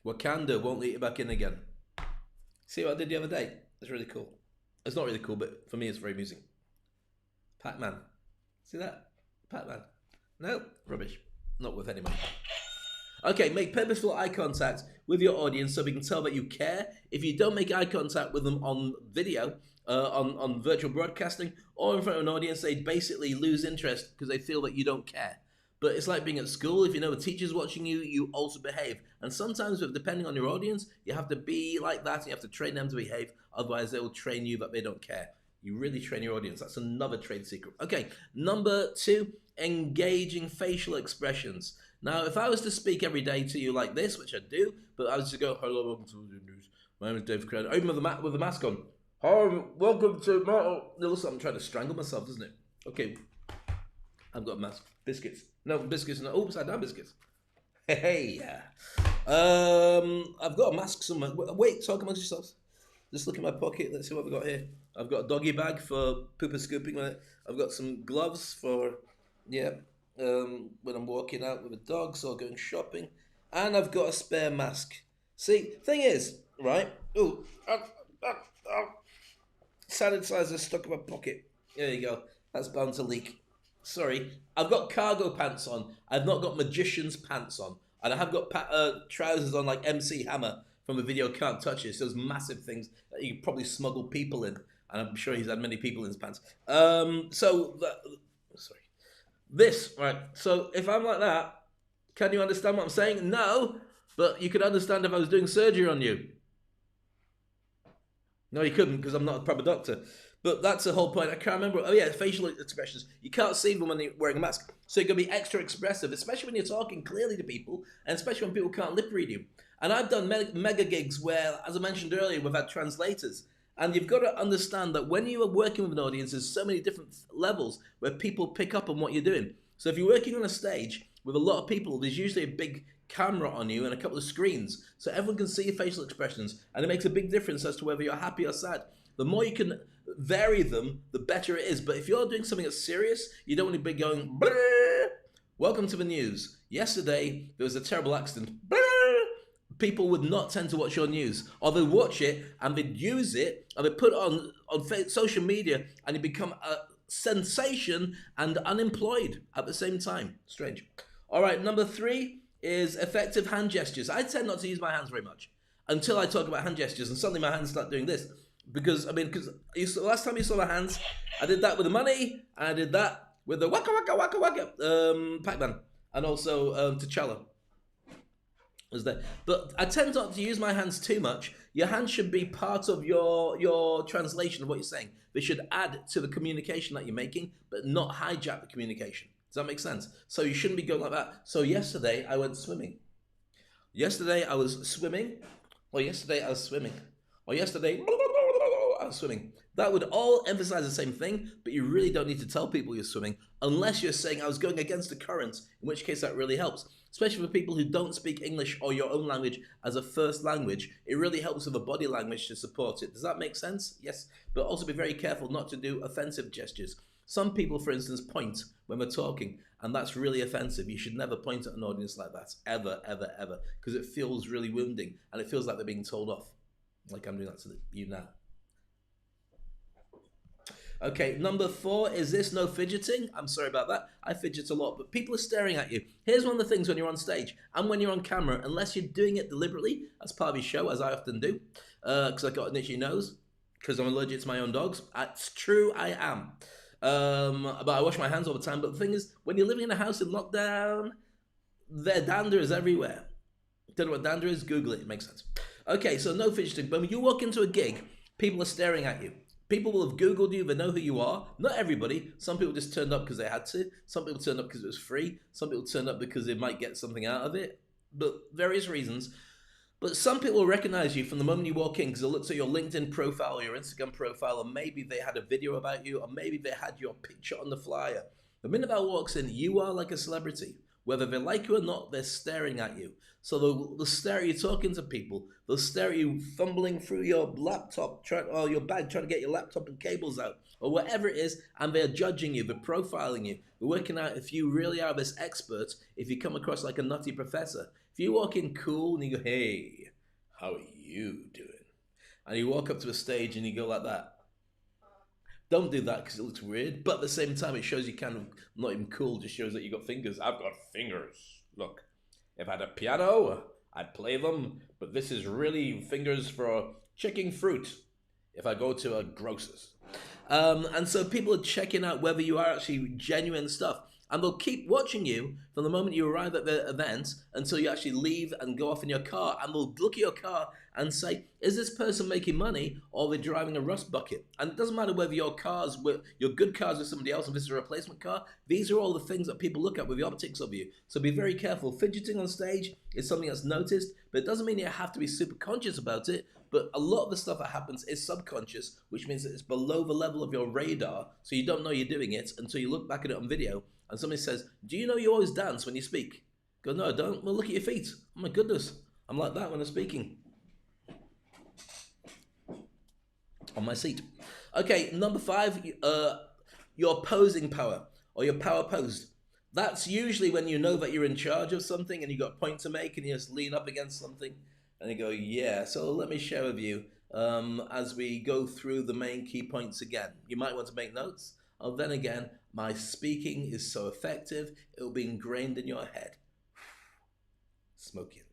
Wakanda won't let you back in again. See what I did the other day? It's really cool. It's not really cool, but for me it's very amusing. Pac-Man. See that? Pac-Man. No, rubbish. Not worth any money. Okay, make purposeful eye contact with your audience so we can tell that you care. If you don't make eye contact with them on video, on virtual broadcasting, or in front of an audience, they basically lose interest because they feel that you don't care. But it's like being at school. If you know a teacher's watching you, you also behave. And sometimes, depending on your audience, you have to be like that and you have to train them to behave. Otherwise, they will train you that they don't care. You really train your audience. That's another trade secret. Okay, number 2, engaging facial expressions. Now, if I was to speak every day to you like this, which I do, but I was to go, hello, welcome to the news. My name is Dave Crane. Even with the mask on. Hi, welcome to my... It looks like I'm trying to strangle myself, doesn't it? Okay, I've got a mask. Biscuits. No, biscuits. No, upside down biscuits. Hey, yeah. I've got a mask somewhere. Wait, talk amongst yourselves. Just look in my pocket. Let's see what we've got here. I've got a doggy bag for pooper scooping. I've got some gloves for, when I'm walking out with the dogs or going shopping. And I've got a spare mask. See, thing is, right? Ooh, sanitizer stuck in my pocket. There you go. That's bound to leak. Sorry. I've got cargo pants on. I've not got magician's pants on. And I have got trousers on like MC Hammer from the video Can't Touch It. Those massive things that you could probably smuggle people in. And I'm sure he's had many people in his pants. This, right. So if I'm like that, can you understand what I'm saying? No. But you could understand if I was doing surgery on you. No, you couldn't because I'm not a proper doctor. But that's the whole point. I can't remember. Oh yeah, facial expressions. You can't see them when you're wearing a mask. So you're going to be extra expressive, especially when you're talking clearly to people, and especially when people can't lip read you. And I've done mega gigs where, as I mentioned earlier, we've had translators. And you've got to understand that when you are working with an audience, there's so many different levels where people pick up on what you're doing. So if you're working on a stage with a lot of people, there's usually a big camera on you and a couple of screens. So everyone can see your facial expressions. And it makes a big difference as to whether you're happy or sad. The more you can vary them, the better it is. But if you're doing something that's serious, you don't want to be going, Bleh! Welcome to the news. Yesterday, there was a terrible accident. Bleh! People would not tend to watch your news. Or they'd watch it and they'd use it and they'd put it on social media and you become a sensation and unemployed at the same time. Strange. All right, number 3 is effective hand gestures. I tend not to use my hands very much until I talk about hand gestures, and suddenly my hands start doing this. Because last time you saw my hands, I did that with the money, and I did that with the waka waka waka waka Pac-Man, and also T'Challa was there. But I tend not to use my hands too much. Your hands should be part of your translation of what you're saying. They should add to the communication that you're making, but not hijack the communication. Does that make sense? So you shouldn't be going like that. So yesterday I went swimming. Yesterday I was swimming. Or yesterday I was swimming. Or yesterday I was swimming. That would all emphasize the same thing, but you really don't need to tell people you're swimming unless you're saying I was going against the current, in which case that really helps. Especially for people who don't speak English or your own language as a first language, it really helps with the body language to support it. Does that make sense? Yes. But also be very careful not to do offensive gestures. Some people, for instance, point when we're talking, and that's really offensive. You should never point at an audience like that, ever, ever, ever, because it feels really wounding, and it feels like they're being told off, like I'm doing that to you now. Okay, number 4, is this no fidgeting? I'm sorry about that. I fidget a lot, but people are staring at you. Here's one of the things when you're on stage and when you're on camera, unless you're doing it deliberately as part of your show, as I often do, because I've got an itchy nose, because I'm allergic to my own dogs. It's true, I am. But I wash my hands all the time. But the thing is, when you're living in a house in lockdown, their dander is everywhere. Don't know what dander is? Google it. It makes sense. Okay, so no fidgeting. But when you walk into a gig, people are staring at you. People will have Googled you. They know who you are. Not everybody. Some people just turned up because they had to. Some people turned up because it was free. Some people turned up because they might get something out of it. But various reasons. But some people will recognize you from the moment you walk in because they'll look at your LinkedIn profile or your Instagram profile, and maybe they had a video about you, or maybe they had your picture on the flyer. The minute that walks in, you are like a celebrity. Whether they like you or not, they're staring at you. So they'll stare at you talking to people. They'll stare at you fumbling through your laptop or your bag, trying to get your laptop and cables out, or whatever it is, and they're judging you, they're profiling you. They're working out if you really are this expert, if you come across like a nutty professor. If you walk in cool and you go, hey, how are you doing? And you walk up to a stage and you go like that. Don't do that because it looks weird, but at the same time, it shows you kind of not even cool, just shows that you got fingers. I've got fingers. Look, if I had a piano, I'd play them, but this is really fingers for checking fruit if I go to a grocer's. And so people are checking out whether you are actually genuine stuff. And they'll keep watching you from the moment you arrive at the event until you actually leave and go off in your car. And they'll look at your car and say, is this person making money or are they driving a rust bucket? And it doesn't matter whether your good cars with somebody else and this is a replacement car. These are all the things that people look at with the optics of you. So be very careful. Fidgeting on stage is something that's noticed, but it doesn't mean you have to be super conscious about it. But a lot of the stuff that happens is subconscious, which means that it's below the level of your radar. So you don't know you're doing it until you look back at it on video. And somebody says, do you know you always dance when you speak? Go, no, I don't. Well, look at your feet. Oh my goodness. I'm like that when I'm speaking. On my seat. Okay, number 5, your posing power or your power pose. That's usually when you know that you're in charge of something and you've got a point to make and you just lean up against something and you go, yeah. So let me share with you as we go through the main key points again. You might want to make notes. Oh, then again, my speaking is so effective, it will be ingrained in your head. Smoking.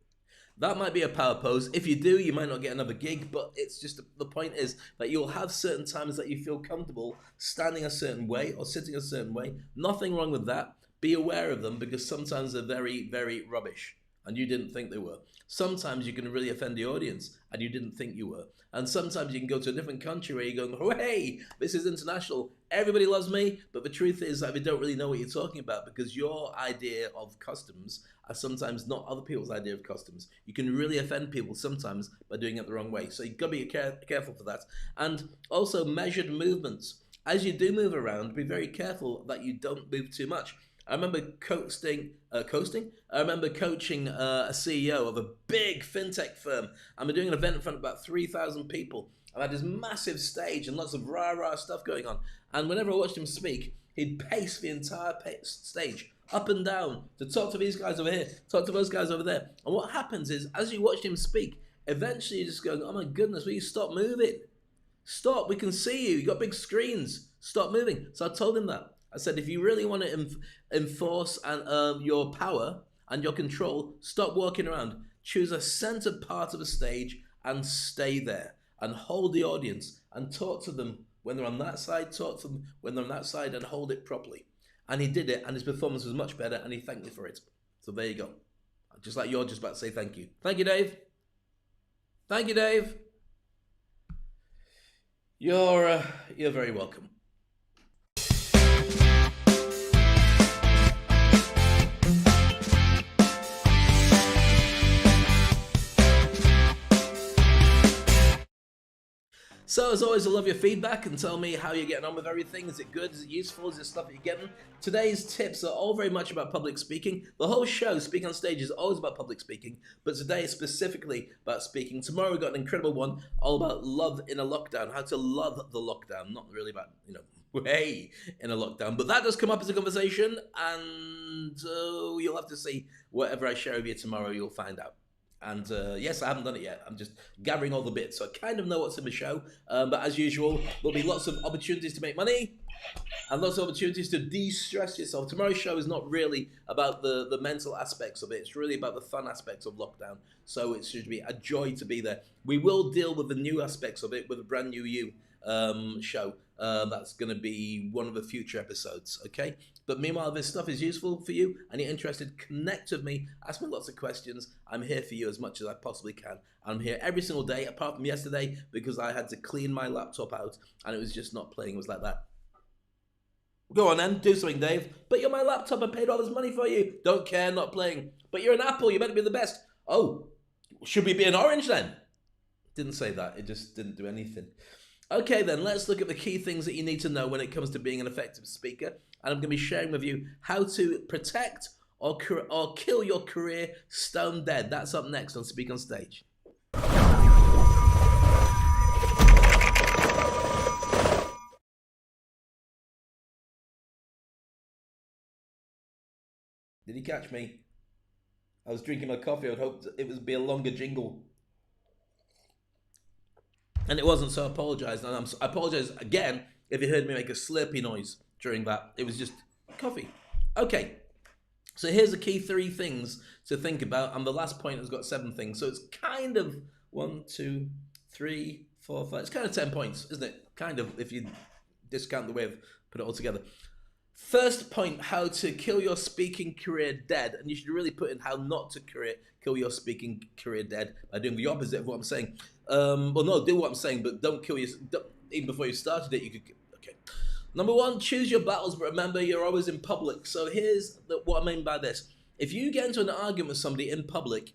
That might be a power pose. If you do, you might not get another gig, but it's just the point is that you'll have certain times that you feel comfortable standing a certain way or sitting a certain way. Nothing wrong with that. Be aware of them because sometimes they're very, very rubbish. and you didn't think they were. Sometimes you can really offend the audience and you didn't think you were. And sometimes you can go to a different country where you're going, oh, hey, this is international. Everybody loves me. But the truth is that we don't really know what you're talking about, because your idea of customs are sometimes not other people's idea of customs. You can really offend people sometimes by doing it the wrong way. So you've got to be careful for that. And also measured movements. As you do move around, be very careful that you don't move too much. I remember coaching a CEO of a big fintech firm, and we're doing an event in front of about 3,000 people. And I had this massive stage and lots of rah-rah stuff going on. And whenever I watched him speak, he'd pace the entire stage up and down to talk to these guys over here, talk to those guys over there. And what happens is, as you watch him speak, eventually you're just going, oh my goodness, will you stop moving? Stop, we can see you. You got big screens. Stop moving. So I told him that. I said, if you really want to enforce your power and your control, stop walking around. Choose a centered part of the stage and stay there. And hold the audience and talk to them when they're on that side, talk to them when they're on that side, and hold it properly. And he did it, and his performance was much better, and he thanked me for it. So there you go. Just like you're just about to say thank you. Thank you, Dave. Thank you, Dave. You're very welcome. So as always, I love your feedback and tell me how you're getting on with everything. Is it good? Is it useful? Is it stuff that you're getting? Today's tips are all very much about public speaking. The whole show, Speak on Stage, is always about public speaking, but today is specifically about speaking. Tomorrow we've got an incredible one all about love in a lockdown, how to love the lockdown. Not really about, hey, in a lockdown, but that does come up as a conversation, and you'll have to see whatever I share with you tomorrow, you'll find out. And yes, I haven't done it yet. I'm just gathering all the bits, so I kind of know what's in the show. But as usual, there'll be lots of opportunities to make money and lots of opportunities to de-stress yourself. Tomorrow's show is not really about the mental aspects of it. It's really about the fun aspects of lockdown. So it should be a joy to be there. We will deal with the new aspects of it with a brand new show. That's going to be one of the future episodes, okay? But meanwhile, if this stuff is useful for you and you're interested, connect with me, ask me lots of questions. I'm here for you as much as I possibly can. I'm here every single day, apart from yesterday, because I had to clean my laptop out and it was just not playing. It was like that. Go on then, do something, Dave. But you're my laptop, I paid all this money for you. Don't care, not playing. But you're an Apple, you better be the best. Oh, should we be an orange then? Didn't say that, it just didn't do anything. Okay then, let's look at the key things that you need to know when it comes to being an effective speaker. And I'm going to be sharing with you how to protect or kill your career stone dead. That's up next on Speak on Stage. Did he catch me? I was drinking my coffee. I'd hoped it would be a longer jingle. And it wasn't, so I apologise. And I apologise again if you heard me make a slurpy noise during that. It was just coffee. Okay, so here's the key 3 things to think about. And the last point has got 7 things. So it's kind of 1, 2, 3, 4, 5. It's kind of 10 points, isn't it? Kind of, if you discount the way I've put it all together. First point, how to kill your speaking career dead. And you should really put in how not to kill your speaking career dead by doing the opposite of what I'm saying. Well, no, do what I'm saying, but don't kill even before you started it. You could. Okay. Number 1, choose your battles, but remember you're always in public. So here's what I mean by this. If you get into an argument with somebody in public,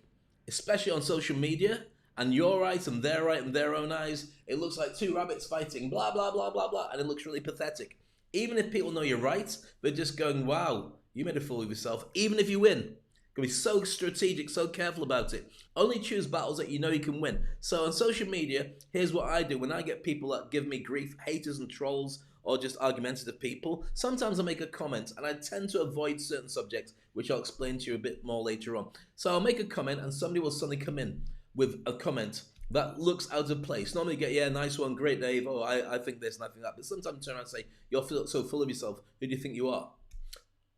especially on social media, and you're right and they're right in their own eyes, it looks like 2 rabbits fighting, blah, blah, blah, blah, blah, and it looks really pathetic. Even if people know you're right, they're just going, wow, you made a fool of yourself. Even if you win, you'll be so strategic, so careful about it. Only choose battles that you know you can win. So on social media, here's what I do. When I get people that give me grief, haters and trolls, or just argumentative people, sometimes I make a comment, and I tend to avoid certain subjects, which I'll explain to you a bit more later on. So I'll make a comment, and somebody will suddenly come in with a comment that looks out of place. Normally you get, yeah, nice one, great Dave, oh, I think this and I think that. But sometimes you turn around and say, you're so full of yourself, who do you think you are?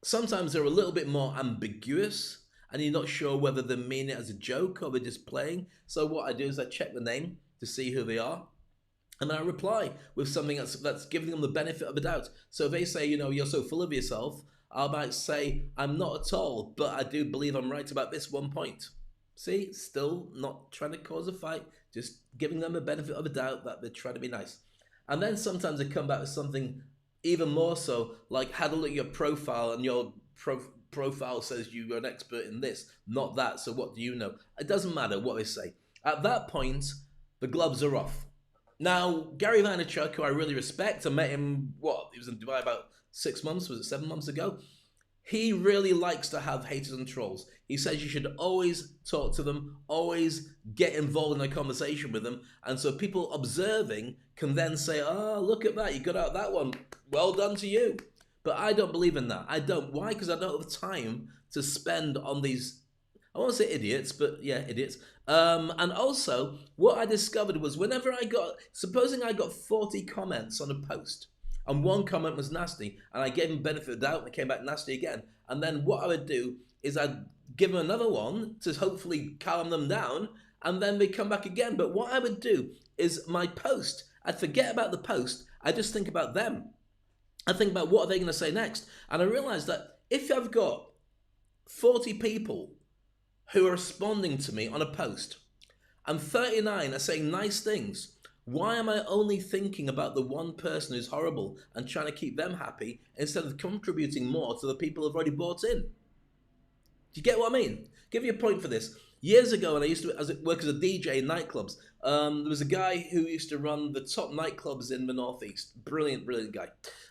Sometimes they're a little bit more ambiguous, and you're not sure whether they mean it as a joke or they're just playing. So what I do is I check the name to see who they are, and I reply with something that's giving them the benefit of the doubt. So if they say, you're so full of yourself, I might say I'm not at all, but I do believe I'm right about this one point. See, still not trying to cause a fight, just giving them a benefit of a doubt that they're trying to be nice. And then sometimes they come back with something even more so, like had a look at your profile and your profile says you're an expert in this, not that, so what do you know? It doesn't matter what they say. At that point, the gloves are off. Now, Gary Vaynerchuk, who I really respect, I met him, he was in Dubai about 6 months, was it 7 months ago? He really likes to have haters and trolls. He says you should always talk to them, always get involved in a conversation with them, and so people observing can then say, oh, look at that, you got out that one, well done to you. But I don't believe in that. I don't. Why? Because I don't have time to spend on these, I won't say idiots, but yeah, idiots. And also, what I discovered was whenever supposing I got 40 comments on a post, and one comment was nasty, and I gave them benefit of the doubt, and it came back nasty again. And then what I would do is I'd give them another one to hopefully calm them down, and then they come back again. But what I would do is my post, I'd forget about the post, I just think about them. I think about what are they going to say next. And I realized that if I've got 40 people who are responding to me on a post, and 39 are saying nice things, why am I only thinking about the one person who's horrible and trying to keep them happy instead of contributing more to the people who've already bought in? Do you get what I mean? Give you a point for this. Years ago, when I used to work as a DJ in nightclubs, there was a guy who used to run the top nightclubs in the Northeast. Brilliant, brilliant guy.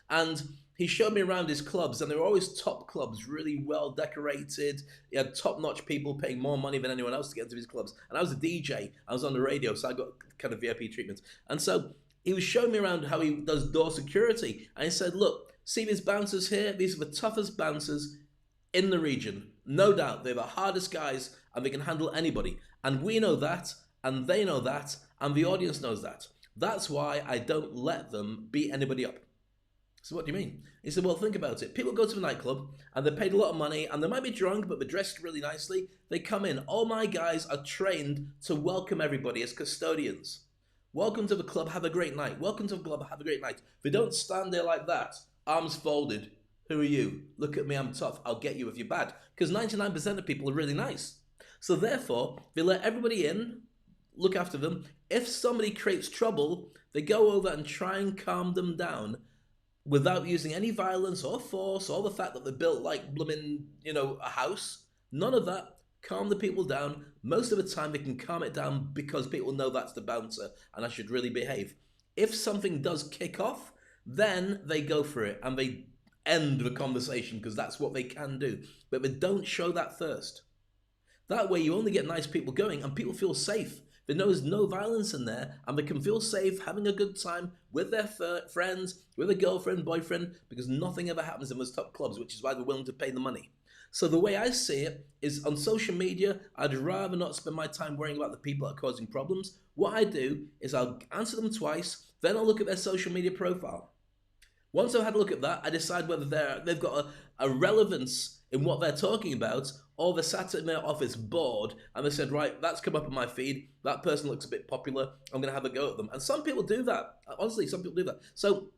And he showed me around his clubs, and they were always top clubs, really well decorated. He had top-notch people paying more money than anyone else to get into his clubs. And I was a DJ. I was on the radio, so I got kind of VIP treatment. And so he was showing me around how he does door security. And he said, look, see these bouncers here? These are the toughest bouncers in the region. No doubt. They're the hardest guys, and they can handle anybody. And we know that, and they know that, and the audience knows that. That's why I don't let them beat anybody up. So what do you mean? He said, well, think about it. People go to a nightclub and they're paid a lot of money and they might be drunk, but they're dressed really nicely. They come in. All my guys are trained to welcome everybody as custodians. Welcome to the club. Have a great night. Welcome to the club. Have a great night. If they don't stand there like that, arms folded. Who are you? Look at me. I'm tough. I'll get you if you're bad. Because 99% of people are really nice. So therefore, they let everybody in, look after them. If somebody creates trouble, they go over and try and calm them down without using any violence or force or the fact that they're built like blooming, a house. None of that. Calm the people down. Most of the time they can calm it down because people know that's the bouncer and I should really behave. If something does kick off, then they go for it and they end the conversation because that's what they can do. But they don't show that first. That way you only get nice people going and people feel safe. They know there's no violence in there and they can feel safe having a good time with their friends, with a girlfriend, boyfriend, because nothing ever happens in those top clubs, which is why they're willing to pay the money. So the way I see it is on social media, I'd rather not spend my time worrying about the people that are causing problems. What I do is I'll answer them twice, then I'll look at their social media profile. Once I've had a look at that, I decide whether they've got a relevance in what they're talking about, or they're sat in their office bored and they said, right, that's come up on my feed, that person looks a bit popular, I'm going to have a go at them. And some people do that. Honestly, some people do that. So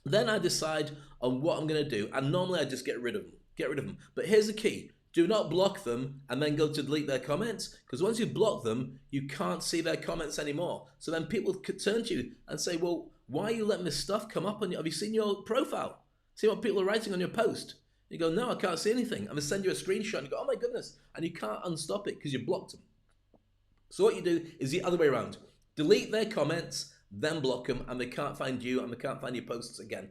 then I decide on what I'm going to do, and normally I just get rid of them. But here's the key. Do not block them and then go to delete their comments, because once you block them, you can't see their comments anymore. So then people could turn to you and say, well, why are you letting this stuff come up on you? Have you seen your profile? See what people are writing on your post? You go, no, I can't see anything. I'm going to send you a screenshot and you go, oh my goodness. And you can't unstop it because you blocked them. So what you do is the other way around. Delete their comments, then block them, and they can't find you and they can't find your posts again.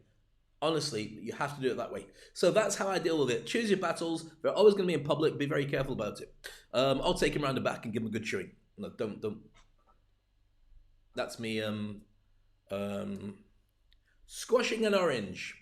Honestly, you have to do it that way. So that's how I deal with it. Choose your battles. They're always going to be in public. Be very careful about it. I'll take him around the back and give him a good chewing. No, don't. That's me squashing an orange.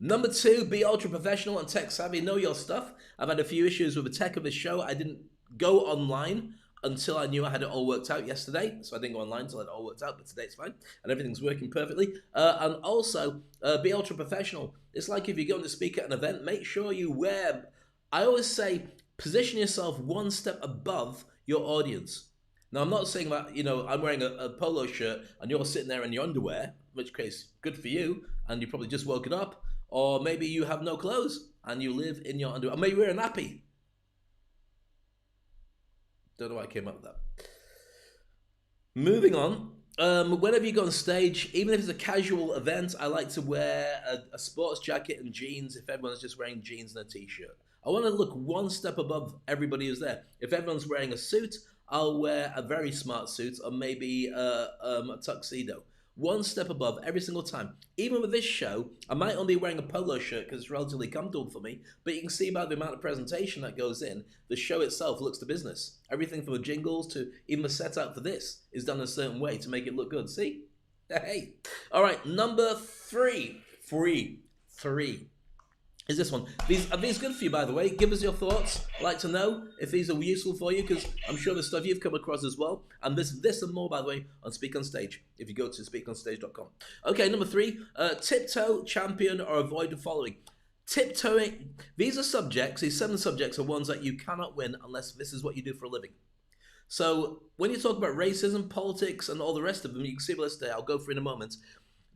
Number 2, be ultra professional and tech savvy. Know your stuff. I've had a few issues with the tech of this show. I didn't go online until I knew I had it all worked out yesterday. So I didn't go online until I had it all worked out, but today it's fine. And everything's working perfectly. And also, be ultra professional. It's like if you're going to speak at an event, make sure you wear... I always say, position yourself one step above your audience. Now, I'm not saying that, I'm wearing a polo shirt and you're sitting there in your underwear, in which case, good for you, and you probably just woken up, Or maybe you have no clothes and you live in your underwear. Or maybe you're a nappy. Don't know why I came up with that. Moving on. Whenever you go on stage, even if it's a casual event, I like to wear a sports jacket and jeans if everyone's just wearing jeans and a t-shirt. I want to look one step above everybody who's there. If everyone's wearing a suit, I'll wear a very smart suit or maybe a tuxedo. One step above every single time. Even with this show, I might only be wearing a polo shirt because it's relatively comfortable for me, but you can see by the amount of presentation that goes in, the show itself looks to business. Everything from the jingles to even the setup for this is done a certain way to make it look good. See? Hey. All right, number three is this one. Are these good for you, by the way? Give us your thoughts. I'd like to know if these are useful for you, because I'm sure there's stuff you've come across as well. And this and more, by the way, on Speak On Stage, if you go to speakonstage.com. Okay, number 3, tiptoe, champion, or avoid the following. Tiptoeing. These subjects are ones that you cannot win unless this is what you do for a living. So when you talk about racism, politics, and all the rest of them, you can see the list there. I'll go through in a moment.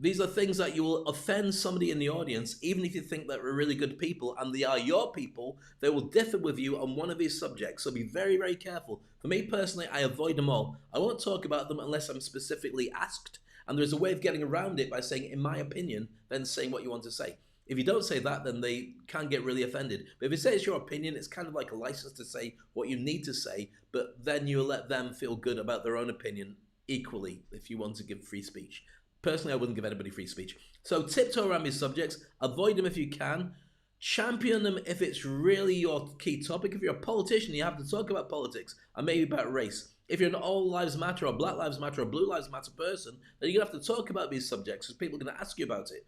These are things that you will offend somebody in the audience, even if you think that they're really good people and they are your people. They will differ with you on one of these subjects, so be very, very careful. For me personally, I avoid them all. I won't talk about them unless I'm specifically asked, and there's a way of getting around it by saying, in my opinion, then saying what you want to say. If you don't say that, then they can get really offended. But if you say it's your opinion, it's kind of like a license to say what you need to say, but then you let them feel good about their own opinion equally if you want to give free speech. Personally, I wouldn't give anybody free speech. So tiptoe around these subjects, avoid them if you can, champion them if it's really your key topic. If you're a politician, you have to talk about politics and maybe about race. If you're an All Lives Matter or Black Lives Matter or Blue Lives Matter person, then you're going to have to talk about these subjects because people are going to ask you about it.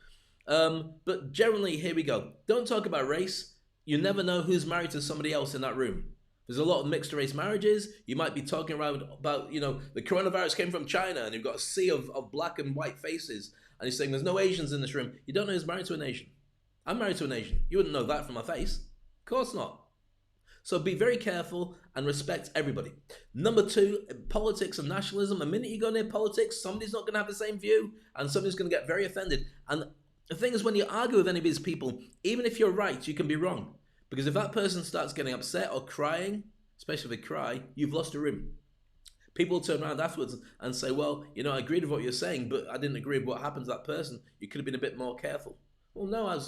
But generally, here we go. Don't talk about race. You never know who's married to somebody else in that room. There's a lot of mixed race marriages. You might be talking around about, the coronavirus came from China and you've got a sea of black and white faces. And you're saying there's no Asians in this room. You don't know who's married to an Asian. I'm married to an Asian. You wouldn't know that from my face. Of course not. So be very careful and respect everybody. Number 2, politics and nationalism. The minute you go near politics, somebody's not going to have the same view and somebody's going to get very offended. And the thing is, when you argue with any of these people, even if you're right, you can be wrong. Because if that person starts getting upset or crying, especially if they cry, you've lost a room. People turn around afterwards and say, well, I agreed with what you're saying, but I didn't agree with what happened to that person. You could have been a bit more careful. Well, no,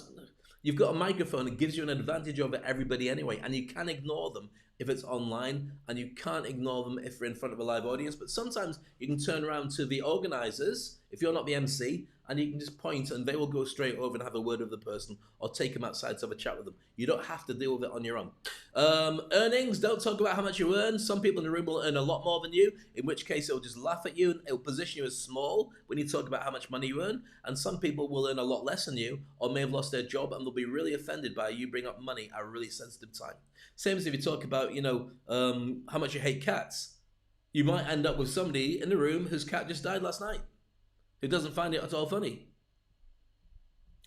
you've got a microphone. It gives you an advantage over everybody anyway, and you can ignore them if it's online, and you can't ignore them if you're in front of a live audience. But sometimes you can turn around to the organizers, if you're not the MC, and you can just point and they will go straight over and have a word with the person or take them outside to have a chat with them. You don't have to deal with it on your own. Earnings, don't talk about how much you earn. Some people in the room will earn a lot more than you, in which case it'll just laugh at you and it'll position you as small when you talk about how much money you earn. And some people will earn a lot less than you or may have lost their job and they'll be really offended by you bring up money at a really sensitive time. Same as if you talk about, how much you hate cats. You might end up with somebody in the room whose cat just died last night, who doesn't find it at all funny.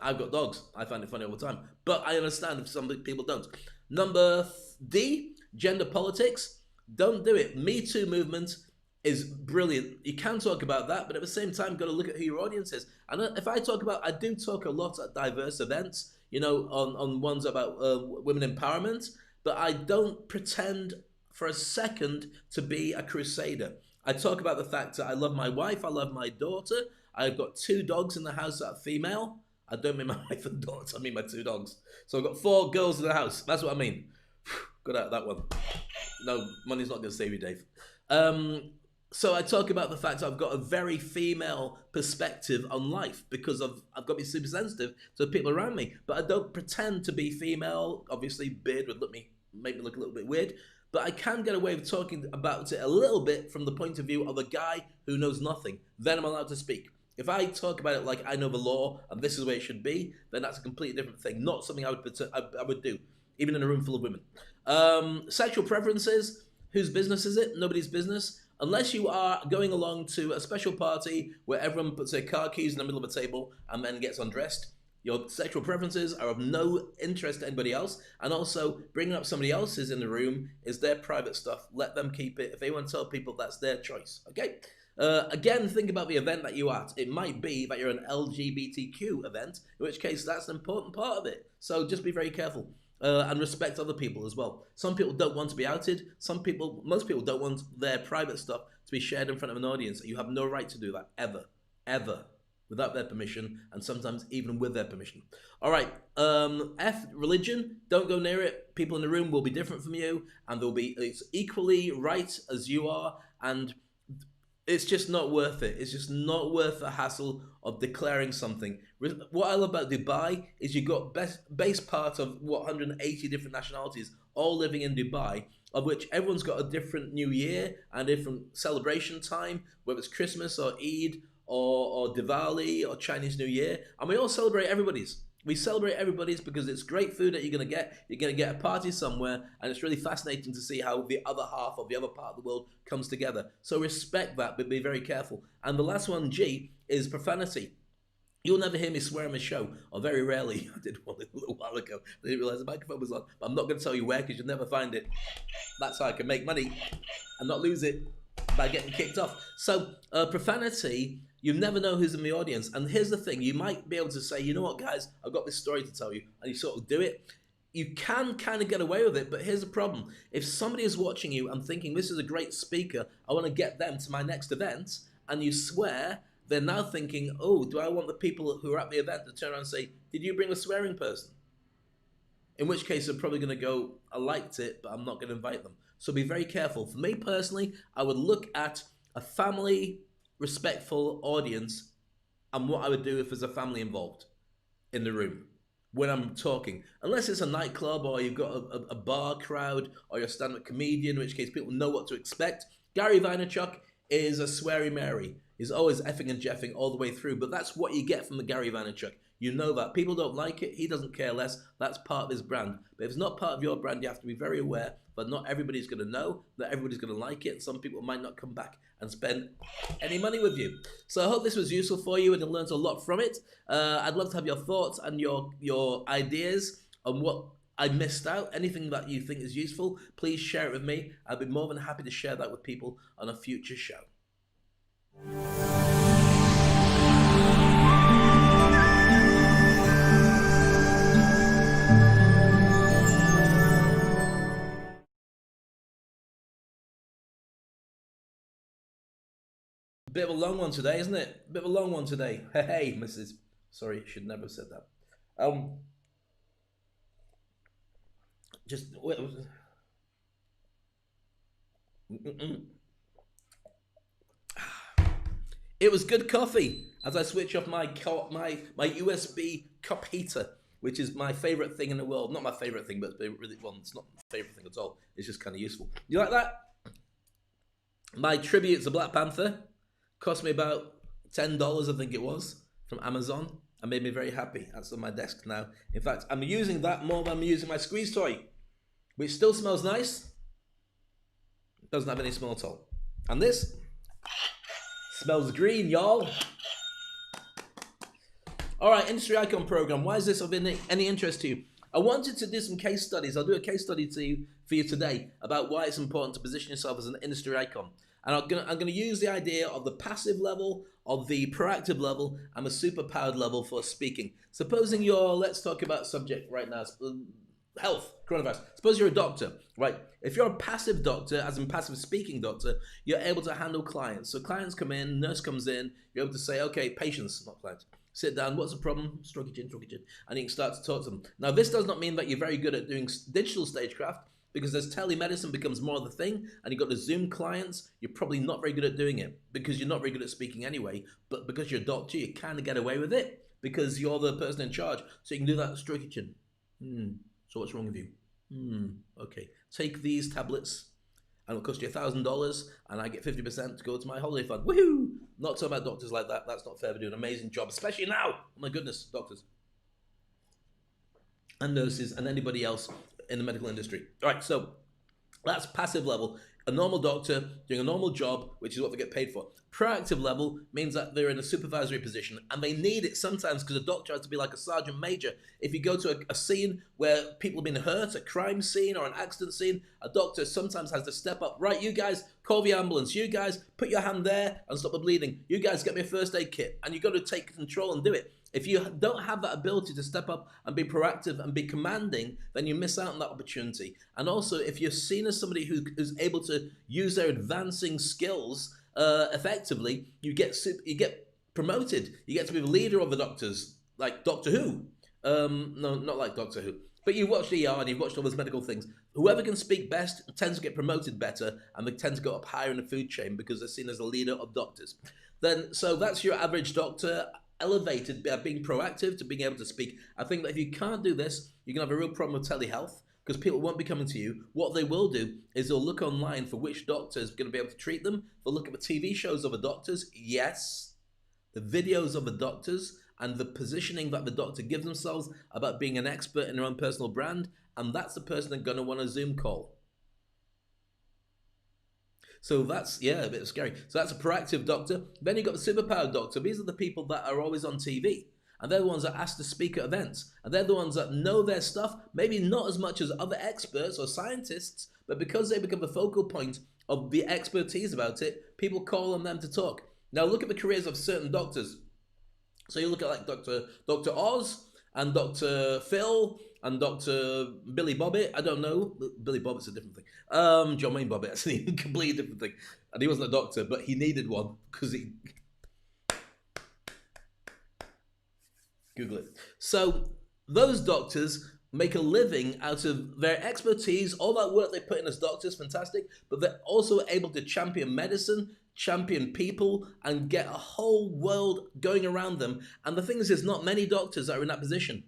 I've got dogs. I find it funny all the time. But I understand if some people don't. Number D, gender politics. Don't do it. Me Too movement is brilliant. You can talk about that, but at the same time, you've got to look at who your audience is. And if I do talk a lot at diverse events, on ones about women empowerment, but I don't pretend for a second to be a crusader. I talk about the fact that I love my wife, I love my daughter. I've got 2 dogs in the house that are female. I don't mean my wife and daughter, I mean my 2 dogs. So I've got 4 girls in the house. That's what I mean. Got out of that one. No, money's not going to save you, Dave. So I talk about the fact I've got a very female perspective on life because I've got to be super sensitive to the people around me. But I don't pretend to be female. Obviously, beard would make me look a little bit weird. But I can get away with talking about it a little bit from the point of view of a guy who knows nothing. Then I'm allowed to speak. If I talk about it like I know the law and this is the way it should be, then that's a completely different thing. Not something I would do, even in a room full of women. Sexual preferences, whose business is it? Nobody's business. Unless you are going along to a special party where everyone puts their car keys in the middle of a table and then gets undressed. Your sexual preferences are of no interest to anybody else. And also, bringing up somebody else's in the room is their private stuff. Let them keep it. If they want to tell people, that's their choice. Okay? Again, think about the event that you're at. It might be that you're an LGBTQ event, in which case that's an important part of it. So just be very careful and respect other people as well. Some people don't want to be outed. Most people don't want their private stuff to be shared in front of an audience. You have no right to do that, ever, without their permission, and sometimes even with their permission. All right, religion, don't go near it. People in the room will be different from you, and it's equally right as you are, and it's just not worth it. It's just not worth the hassle of declaring something. What I love about Dubai is you've got base part of 180 different nationalities all living in Dubai, of which everyone's got a different New Year and a different celebration time, whether it's Christmas or Eid or Diwali or Chinese New Year, and we all celebrate everybody's. We celebrate everybody's because it's great food that you're going to get. You're going to get a party somewhere, and it's really fascinating to see how the other half of the other part of the world comes together. So respect that, but be very careful. And the last one, G, is profanity. You'll never hear me swear on my show, or very rarely. I did one a little while ago. I didn't realize the microphone was on, but I'm not going to tell you where because you'll never find it. That's how I can make money and not lose it by getting kicked off. So profanity, you never know who's in the audience. And here's the thing, you might be able to say, you know what, guys, I've got this story to tell you, and you sort of do it. You can kind of get away with it, but here's the problem. If somebody is watching you and thinking, this is a great speaker, I want to get them to my next event, and you swear, they're now thinking, oh, do I want the people who are at the event to turn around and say, did you bring a swearing person? In which case, they're probably going to go, I liked it, but I'm not going to invite them. So be very careful. For me personally, I would look at a family, respectful audience and what I would do if there's a family involved in the room when I'm talking. Unless it's a nightclub or you've got a bar crowd or you're a stand-up comedian, in which case people know what to expect. Gary Vaynerchuk is a sweary Mary. He's always effing and jeffing all the way through, but that's what you get from the Gary Vaynerchuk. You know that. People don't like it. He doesn't care less. That's part of his brand. But if it's not part of your brand, you have to be very aware that not everybody's going to know, that everybody's going to like it, and some people might not come back and spend any money with you. So I hope this was useful for you and you learned a lot from it. I'd love to have your thoughts and your ideas on what I missed out. Anything that you think is useful, please share it with me. I'll be more than happy to share that with people on a future show. Bit of a long one today, isn't it? Bit of a long one today. Hey, Mrs. Sorry, should never have said that. Just wait. It was good coffee as I switch off my USB cup heater, which is my favorite thing in the world. Not my favorite thing, but really, well, it's not my favorite thing at all. It's just kind of useful. You like that? My tribute to Black Panther cost me about $10, I think it was, from Amazon. And made me very happy. That's on my desk now. In fact, I'm using that more than I'm using my squeeze toy, which still smells nice. Doesn't have any smell at all. And this smells green, y'all. All right, Industry Icon Program. Why is this of any interest to you? I wanted to do some case studies. I'll do a case study for you today about why it's important to position yourself as an industry icon. And I'm gonna use the idea of the passive level, of the proactive level, and the superpowered level for speaking. Supposing let's talk about subject right now, health, coronavirus. Suppose you're a doctor, right? If you're a passive doctor, as in passive speaking doctor, you're able to handle clients. So clients come in, nurse comes in, you're able to say, okay, patients, not clients, sit down, what's the problem? Stroke your chin, and you can start to talk to them. Now, this does not mean that you're very good at doing digital stagecraft, because as telemedicine becomes more of the thing, and you've got the Zoom clients, you're probably not very good at doing it, because you're not very good at speaking anyway, but because you're a doctor, you kind of get away with it, because you're the person in charge, so you can do that, stroke your chin. So what's wrong with you? Okay, take these tablets, and it'll cost you $1,000, and I get 50% to go to my holiday fund. Woohoo! Not talking about doctors like that, that's not fair. They do an amazing job, especially now. Oh my goodness, doctors. And nurses, and anybody else in the medical industry. All right, so That's passive level. A normal doctor doing a normal job, which is what they get paid for. Proactive level means that they're in a supervisory position, and they need it sometimes because a doctor has to be like a sergeant major. If you go to a scene where people have been hurt, a crime scene or an accident scene, a doctor sometimes has to step up. Right, you guys, call the ambulance. You guys, put your hand there and stop the bleeding. You guys, get me a first aid kit. And you've got to take control and do it. If you don't have that ability to step up and be proactive and be commanding, then you miss out on that opportunity. And also, if you're seen as somebody who's able to use their advancing skills effectively, you get promoted. You get to be the leader of the doctors, like Doctor Who. No, not like Doctor Who. But you've watched ER and you've watched all those medical things. Whoever can speak best tends to get promoted better, and they tend to go up higher in the food chain because they're seen as the leader of doctors. So that's your average doctor, elevated by being proactive to being able to speak. I think that if you can't do this, you're going to have a real problem with telehealth because people won't be coming to you. What they will do is they'll look online for which doctor is going to be able to treat them. They'll look at the TV shows of the doctors, yes, the videos of the doctors, and the positioning that the doctor gives themselves about being an expert in their own personal brand, and that's the person they're going to want a Zoom call. So that's, yeah, a bit scary. So that's a proactive doctor. Then you've got the superpowered doctor. These are the people that are always on TV. And they're the ones that ask to speak at events. And they're the ones that know their stuff, maybe not as much as other experts or scientists, but because they become the focal point of the expertise about it, people call on them to talk. Now look at the careers of certain doctors. So you look at like Dr. Oz and Dr. Phil and Dr. Billy Bobbitt. I don't know. Billy Bobbitt's a different thing. John Wayne Bobbitt, that's a completely different thing. And he wasn't a doctor, but he needed one because he... Google it. So those doctors make a living out of their expertise, all that work they put in as doctors, fantastic, but they're also able to champion medicine, champion people, and get a whole world going around them. And the thing is, there's not many doctors that are in that position.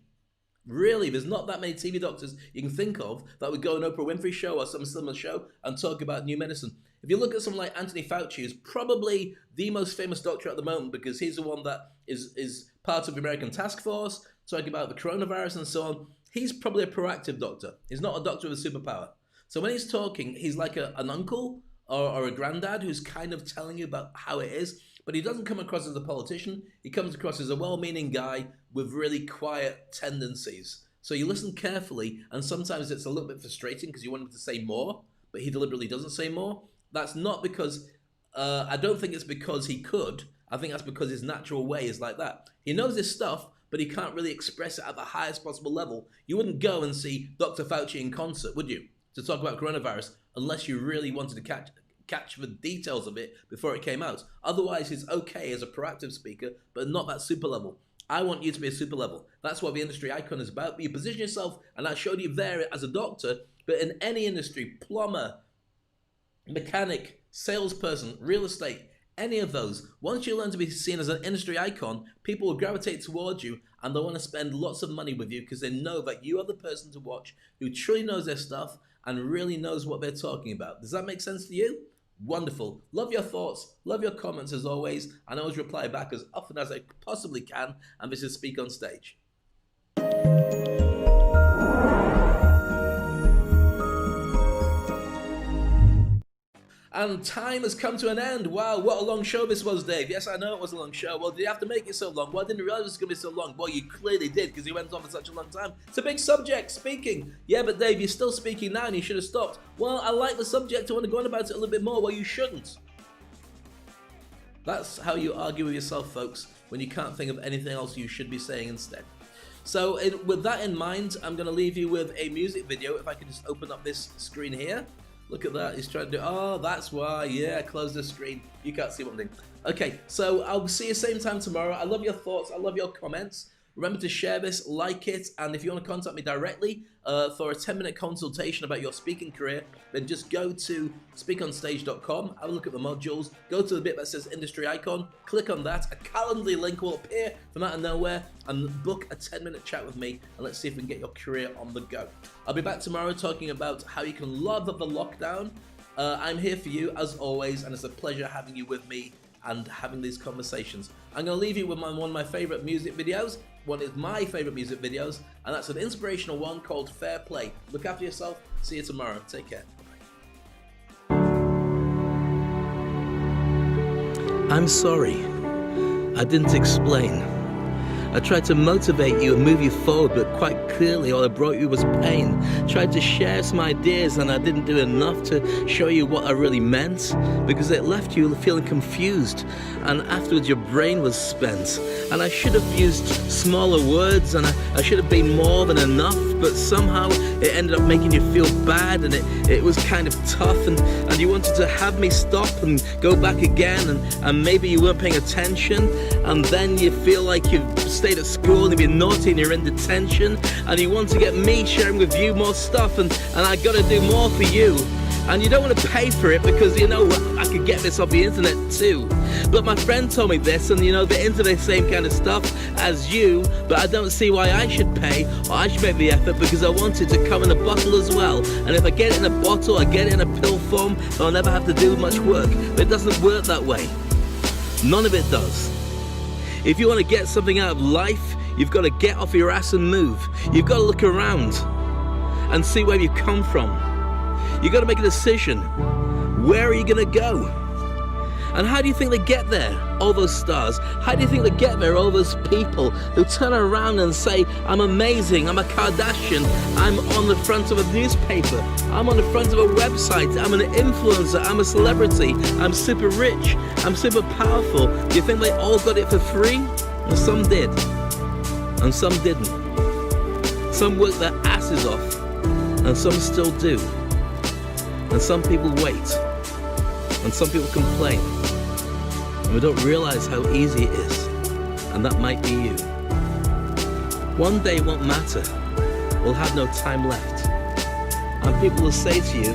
Really, there's not that many TV doctors you can think of that would go on Oprah Winfrey show or some similar show and talk about new medicine. If you look at someone like Anthony Fauci, who's probably the most famous doctor at the moment because he's the one that is part of the American task force, talking about the coronavirus and so on, he's probably a proactive doctor. He's not a doctor with a superpower. So when he's talking, he's like an uncle or a granddad who's kind of telling you about how it is, but he doesn't come across as a politician. He comes across as a well-meaning guy with really quiet tendencies. So you listen carefully, and sometimes it's a little bit frustrating because you want him to say more, but he deliberately doesn't say more. That's not because, I don't think it's because he could. I think that's because his natural way is like that. He knows his stuff, but he can't really express it at the highest possible level. You wouldn't go and see Dr. Fauci in concert, would you, to talk about coronavirus, unless you really wanted to catch the details of it before it came out. Otherwise, he's okay as a proactive speaker, but not that super level. I want you to be a super level. That's what the industry icon is about. But you position yourself, and I showed you there as a doctor, but in any industry, plumber, mechanic, salesperson, real estate, any of those, once you learn to be seen as an industry icon, people will gravitate towards you and they'll want to spend lots of money with you because they know that you are the person to watch who truly knows their stuff and really knows what they're talking about. Does that make sense to you? Wonderful. Love your thoughts, love your comments as always, and I always reply back as often as I possibly can, and this is Speak on Stage. And time has come to an end. Wow, what a long show this was, Dave. Yes, I know it was a long show. Well, did you have to make it so long? Well, I didn't realize it was going to be so long. Well, you clearly did, because you went on for such a long time. It's a big subject, speaking. Yeah, but Dave, you're still speaking now, and you should have stopped. Well, I like the subject. I want to go on about it a little bit more. Well, you shouldn't. That's how you argue with yourself, folks, when you can't think of anything else you should be saying instead. So, with that in mind, I'm going to leave you with a music video. If I can just open up this screen here. Look at that, he's trying to do, oh, that's why, yeah, close the screen. You can't see what I'm doing. Okay, so I'll see you same time tomorrow. I love your thoughts, I love your comments. Remember to share this, like it, and if you want to contact me directly for a 10-minute consultation about your speaking career, then just go to SpeakOnstage.com, have a look at the modules, go to the bit that says Industry Icon, click on that, a Calendly link will appear from out of nowhere, and book a 10-minute chat with me, and let's see if we can get your career on the go. I'll be back tomorrow talking about how you can love the lockdown. I'm here for you, as always, and it's a pleasure having you with me and having these conversations. I'm going to leave you with one of my favorite music videos. One is my favorite music videos, and that's an inspirational one called Fair Play. Look after yourself. See you tomorrow. Take care. Bye. I'm sorry. I didn't explain. I tried to motivate you and move you forward, but quite clearly all I brought you was pain. Tried to share some ideas and I didn't do enough to show you what I really meant, because it left you feeling confused, and afterwards your brain was spent. And I should have used smaller words, and I should have been more than enough, but somehow it ended up making you feel bad, and it was kind of tough, and you wanted to have me stop and go back again, and maybe you weren't paying attention, and then you feel like you've stayed at school and you've been naughty and you're in detention, and you want to get me sharing with you more stuff, and I gotta do more for you. And you don't want to pay for it because, you know, I could get this off the internet too. But my friend told me this, and you know, they're into the same kind of stuff as you, but I don't see why I should pay or I should make the effort, because I want it to come in a bottle as well. And if I get it in a bottle, I get it in a pill form, I'll never have to do much work. But it doesn't work that way. None of it does. If you want to get something out of life, you've got to get off your ass and move. You've got to look around and see where you come from. You've got to make a decision. Where are you going to go? And how do you think they get there, all those stars? How do you think they get there, all those people who turn around and say, I'm amazing, I'm a Kardashian, I'm on the front of a newspaper, I'm on the front of a website, I'm an influencer, I'm a celebrity, I'm super rich, I'm super powerful. Do you think they all got it for free? Well, some did, and some didn't. Some worked their asses off, and some still do. And some people wait, and some people complain, and we don't realize how easy it is, and that might be you. One day won't matter, we'll have no time left, and people will say to you,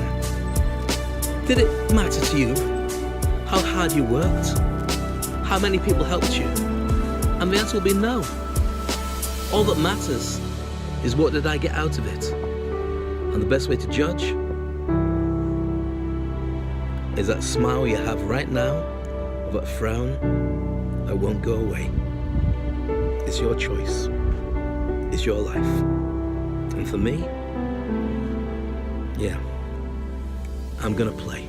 did it matter to you how hard you worked? How many people helped you? And the answer will be no. All that matters is what did I get out of it? And the best way to judge is that smile you have right now, or that frown that won't go away. It's your choice. It's your life. And for me, yeah, I'm gonna play.